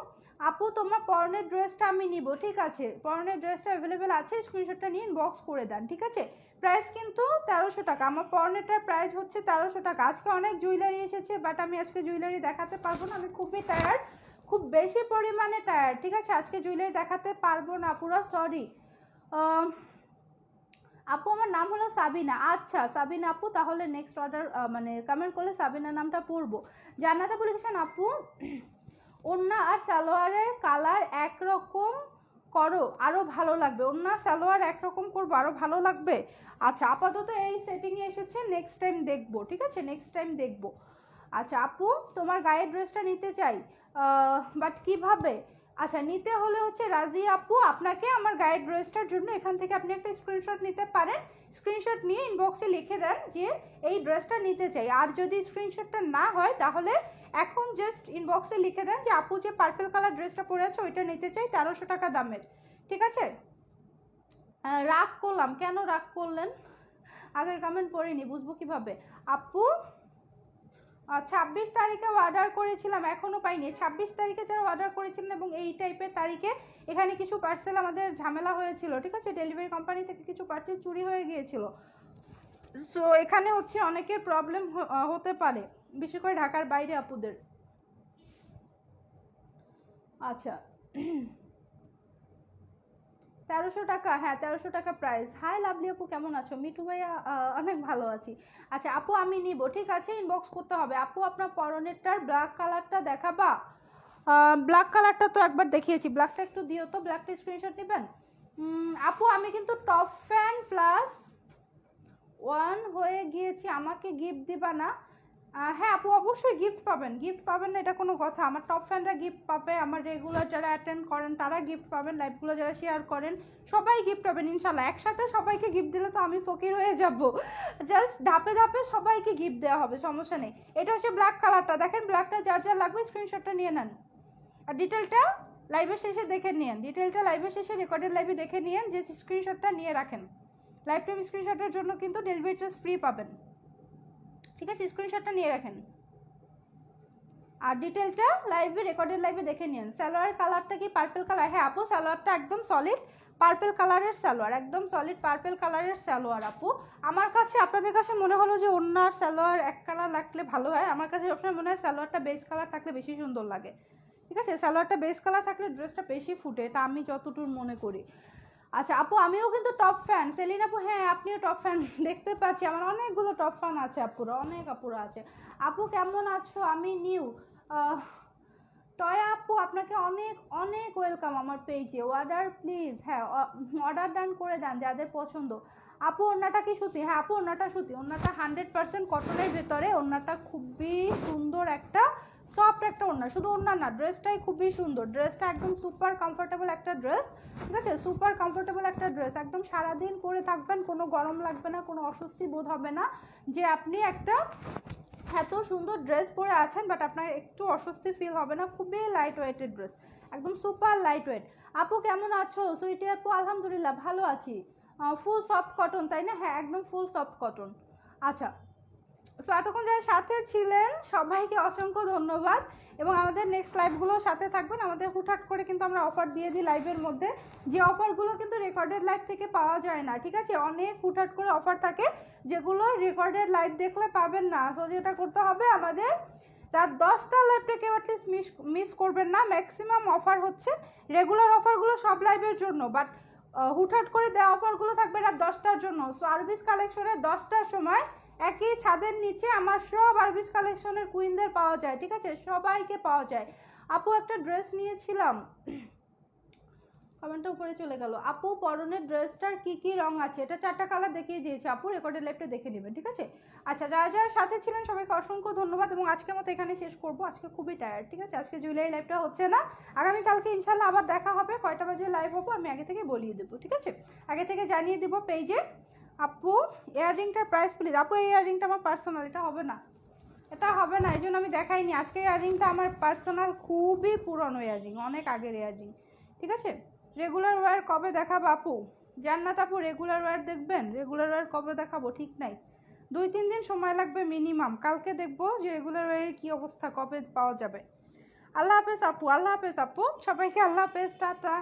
S1: আপু তোমার পরনের ড্রেসটা আমি নিব, ঠিক আছে পরনের ড্রেসটা অ্যাভেলেবেল আছে, স্ক্রিনশটটা নিয়ে ইনবক্স করে দেন, ঠিক আছে। প্রাইস কিন্তু 1300 টাকা, আমার পরনেরটার প্রাইস হচ্ছে 1300 টাকা। আজকে অনেক জুয়েলারি এসেছে, বাট আমি আজকে জুয়েলারি দেখাতে পারবো না, আমি খুবই টায়ার্ড, খুব বেশি পরিমাণে টায়ার্ড, ঠিক আছে আজকে জুয়েলারি দেখাতে পারবো না পুরো, সরি। আপু আমার নাম হলো সাবিনা। আচ্ছা সাবিনা আপু, তাহলে নেক্সট অর্ডার মানে কমেন্ট করলে সাবিনা নামটা পড়বো। জান্নাত আপু লিখেছেন আপু ওন্না আর সালোয়ারের কালার একরকম করো আরও ভালো লাগবে, ওন্না সালোয়ার একরকম করবো আরও ভালো লাগবে। আচ্ছা আপাতত এই সেটিংয়ে এসেছে, নেক্সট টাইম দেখবো, ঠিক আছে নেক্সট টাইম দেখবো। আচ্ছা আপু তোমার গায়ের ড্রেসটা নিতে চাই, বাট কিভাবে? আচ্ছা নিতে হলে হচ্ছে রাজি আপু, আপনাকে আমার গায়ের ড্রেসটার জন্য এখান থেকে আপনি একটা স্ক্রিনশট নিতে পারেন, স্ক্রিনশট নিয়ে ইনবক্সে লিখে দেন যে এই ড্রেসটা নিতে চাই। আর যদি স্ক্রিনশটটা না হয় তাহলে এখন জাস্ট ইনবক্সে লিখে দেন যে আপু যে পার্পল কালার ড্রেসটা পরে আছে ওইটা নিতে চাই 1300 টাকা দামের, ঠিক আছে। রাগ করলাম কেন, রাগ করলেন? আগের কমেন্ট পড়িনি, বুঝবো কিভাবে? আপু 26 তারিখে অর্ডার করেছিলাম, এখনও পাইনি। 26 তারিখে যারা অর্ডার করেছিলেন এবং এই টাইপের তারিখে এখানে কিছু পার্সেল আমাদের ঝামেলা হয়েছিল, ঠিক আছে ডেলিভারি কোম্পানি থেকে কিছু পার্সেল চুরি হয়ে গিয়েছিল। সো এখানে হচ্ছে অনেকের প্রবলেম হতে পারে, বিশেষ করে ঢাকার বাইরে আপুদের। আচ্ছা 1300 টাকা, হ্যাঁ 1300 টাকা প্রাইস। হাই লাভলি আপু কেমন আছো? মিঠু ভাইয়া অনেক ভালো আছি। আচ্ছা আপু আমি নিব, ঠিক আছে ইনবক্স করতে হবে। আপু আপনার পরনেরটার ব্ল্যাক কালারটা দেখাবা? ব্ল্যাক কালারটা তো একবার দেখিয়েছি, ব্ল্যাকটা একটু দিও তো, ব্ল্যাকটা স্ক্রিনশট নেবেন। আপু আমি কিন্তু টপ ফ্যান +1 হয়ে গিয়েছি, আমাকে গিফট দিবা না? হ্যাঁ আপু, অবশ্যই গিফট পাবেন, গিফট পাবেন না এটা কোনো কথা। আমার টপ ফ্যানরা গিফট পাবে, আমার রেগুলার যারা অ্যাটেন্ড করেন তারা গিফট পাবেন, লাইভগুলো যারা শেয়ার করেন সবাই গিফট পাবেন ইনশাল্লাহ। একসাথে সবাইকে গিফট দিলে তো আমি ফকির হয়ে যাব। জাস্ট ধাপে ধাপে সবাইকে গিফট দেওয়া হবে, সমস্যা নেই। এটা হচ্ছে ব্ল্যাক কালারটা, দেখেন ব্ল্যাকটা যার যার লাগবে স্ক্রিনশটটা নিয়ে নেন। আর ডিটেলটা লাইভের শেষে দেখে নিন, ডিটেলটা লাইভের শেষে রেকর্ডেড লাইভে দেখে নিন, যে স্ক্রিনশটটা নিয়ে রাখেন। লাইভ টাইম স্ক্রিনশটের জন্য কিন্তু ডেলিভারি চার্জ ফ্রি পাবেন, ঠিক আছে? স্ক্রিনশটটা নিয়ে রাখেন আর ডিটেলটা লাইভে রেকর্ডেড লাইভে দেখে নিন। সালোয়ার কালারটা কি পার্পল কালার? হ্যাঁ আপু, সালোয়ারটা একদম সলিড পার্পল কালারের সালোয়ার, একদম সলিড পার্পল কালারের সালোয়ার আপু। আমার কাছে, আপনাদের কাছে মনে হলো যে ওন্নার সালোয়ার এক কালার লাগলে ভালো হয়, আমার কাছে সবসময় মনে হয় সালোয়ারটা বেস কালার থাকলে বেশি সুন্দর লাগে, ঠিক আছে? সালোয়ারটা বেস কালার থাকলে ড্রেসটা বেশি ফুটে, এটা আমি যতটুকু মনে করি। আচ্ছা আপু, আমিও কিন্তু টপ ফ্যান। সেলিন আপু, হ্যাঁ আপনিও টপ ফ্যান, দেখতে পাচ্ছি আমার অনেকগুলো টপ ফ্যান আছে আপুরা, অনেক আপুরা আছে। আপু কেমন আছো? আমি নিউ। টয়া আপু, আপনাকে অনেক অনেক ওয়েলকাম আমার পেজে। অর্ডার প্লিজ, হ্যাঁ অর্ডার ডান করে দেন যাদের পছন্দ। আপু ওড়নাটা কি সুতি? হ্যাঁ আপু ওড়নাটা সুতি, ওড়নাটা 100% কটনের ভেতরে, ওড়নাটা খুবই সুন্দর একটা সফট একটা ওড়না, শুধু ওড়না না ড্রেসটাই খুবই সুন্দর, ড্রেসটা একদম সুপার কমফোর্টেবল একটা ড্রেস, ঠিক আছে? সুপার কমফোর্টেবল একটা ড্রেস, একদম সারাদিন পরে থাকবেন, কোনো গরম লাগবে না, কোনো অস্বস্তি বোধ হবে না যে আপনি একটা এত সুন্দর ড্রেস পরে আছেন বাট আপনার একটু অস্বস্তি ফিল হবে না, খুবই লাইট ওয়েটের ড্রেস, একদম সুপার লাইট ওয়েট। আপু কেমন আছো? সুইটি আপু আলহামদুলিল্লাহ ভালো আছি। ফুল সফট কটন তাই না? হ্যাঁ একদম ফুল সফট কটন। আচ্ছা, সো এতক্ষণ যারা সাথে ছিলেন সবাইকে অসংখ্য ধন্যবাদ, এবং আমাদের নেক্সট লাইভগুলোর সাথে থাকবেন। আমাদের হুটহাট করে কিন্তু আমরা অফার দিয়ে দিই লাইভের মধ্যে, যে অফারগুলো কিন্তু রেকর্ডেড লাইভ থেকে পাওয়া যায় না, ঠিক আছে? অনেক হুটহাট করে অফার থাকে যেগুলো রেকর্ডেড লাইভ দেখলে পাবেন না। তো যেটা করতে হবে আমাদের, রাত 10টার লাইভটা কেউ অ্যাটলিস্ট মিস করবেন না। ম্যাক্সিমাম অফার হচ্ছে রেগুলার অফারগুলো সব লাইভের জন্য, বাট হুটহাট করে দেওয়া অফারগুলো থাকবে রাত 10টার জন্য। সো আরবিস কালেকশনের 10টার সময় একই ছাদের নিচে আমার সব আরবিস কালেকশনের কুইনদের পাওয়া যায়, ঠিক আছে? সবাইকে পাওয়া যায়। আপু একটা ড্রেস নিয়েছিলাম, কমেন্টটা উপরে চলে গেল। আপু পরনের ড্রেসটার কি কি রং আছে? এটা 4টা কালার দেখিয়ে দিয়েছে আপু, রেকর্ডেড লাইভটা দেখে নেবেন, ঠিক আছে? আচ্ছা, যারা যারা সাথে ছিলেন সবাইকে অসংখ্য ধন্যবাদ, এবং আজকের মতো এখানে শেষ করবো। আজকে খুবই টায়ার্ড, ঠিক আছে? আজকে জুয়েলারি লাইভটা হচ্ছে না, আগামীকালকে ইনশাল্লাহ আবার দেখা হবে। কয়টা বাজে লাইভ হবো আমি আগে থেকে বলিয়ে দেবো, ঠিক আছে? আগে থেকে জানিয়ে দেবো পেজে। আপু ইয়াররিংটার প্রাইস প্লিজ। আপু এই ইয়াররিংটা আমার পার্সোনাল, এটা হবে না, এটা হবে না, এই জন্য আমি দেখাইনি। আজকে ইয়াররিংটা আমার পার্সোনাল, খুবই পুরনো ইয়াররিং, অনেক আগের ইয়াররিং, ঠিক আছে? রেগুলার ওয়্যার কবে দেখাবো আপু? জান্নাত আপু রেগুলার ওয়্যার দেখবেন? রেগুলার ওয়্যার কবে দেখাবো ঠিক নাই, 2-3 দিন সময় লাগবে মিনিমাম। কালকে দেখবো যে রেগুলার ওয়্যারের কী অবস্থা, কবে পাওয়া যাবে। আল্লাহ হাফেজ আপু, আল্লাহ হাফেজ আপু, সবাইকে আল্লাহ হাফেজ, টাটা।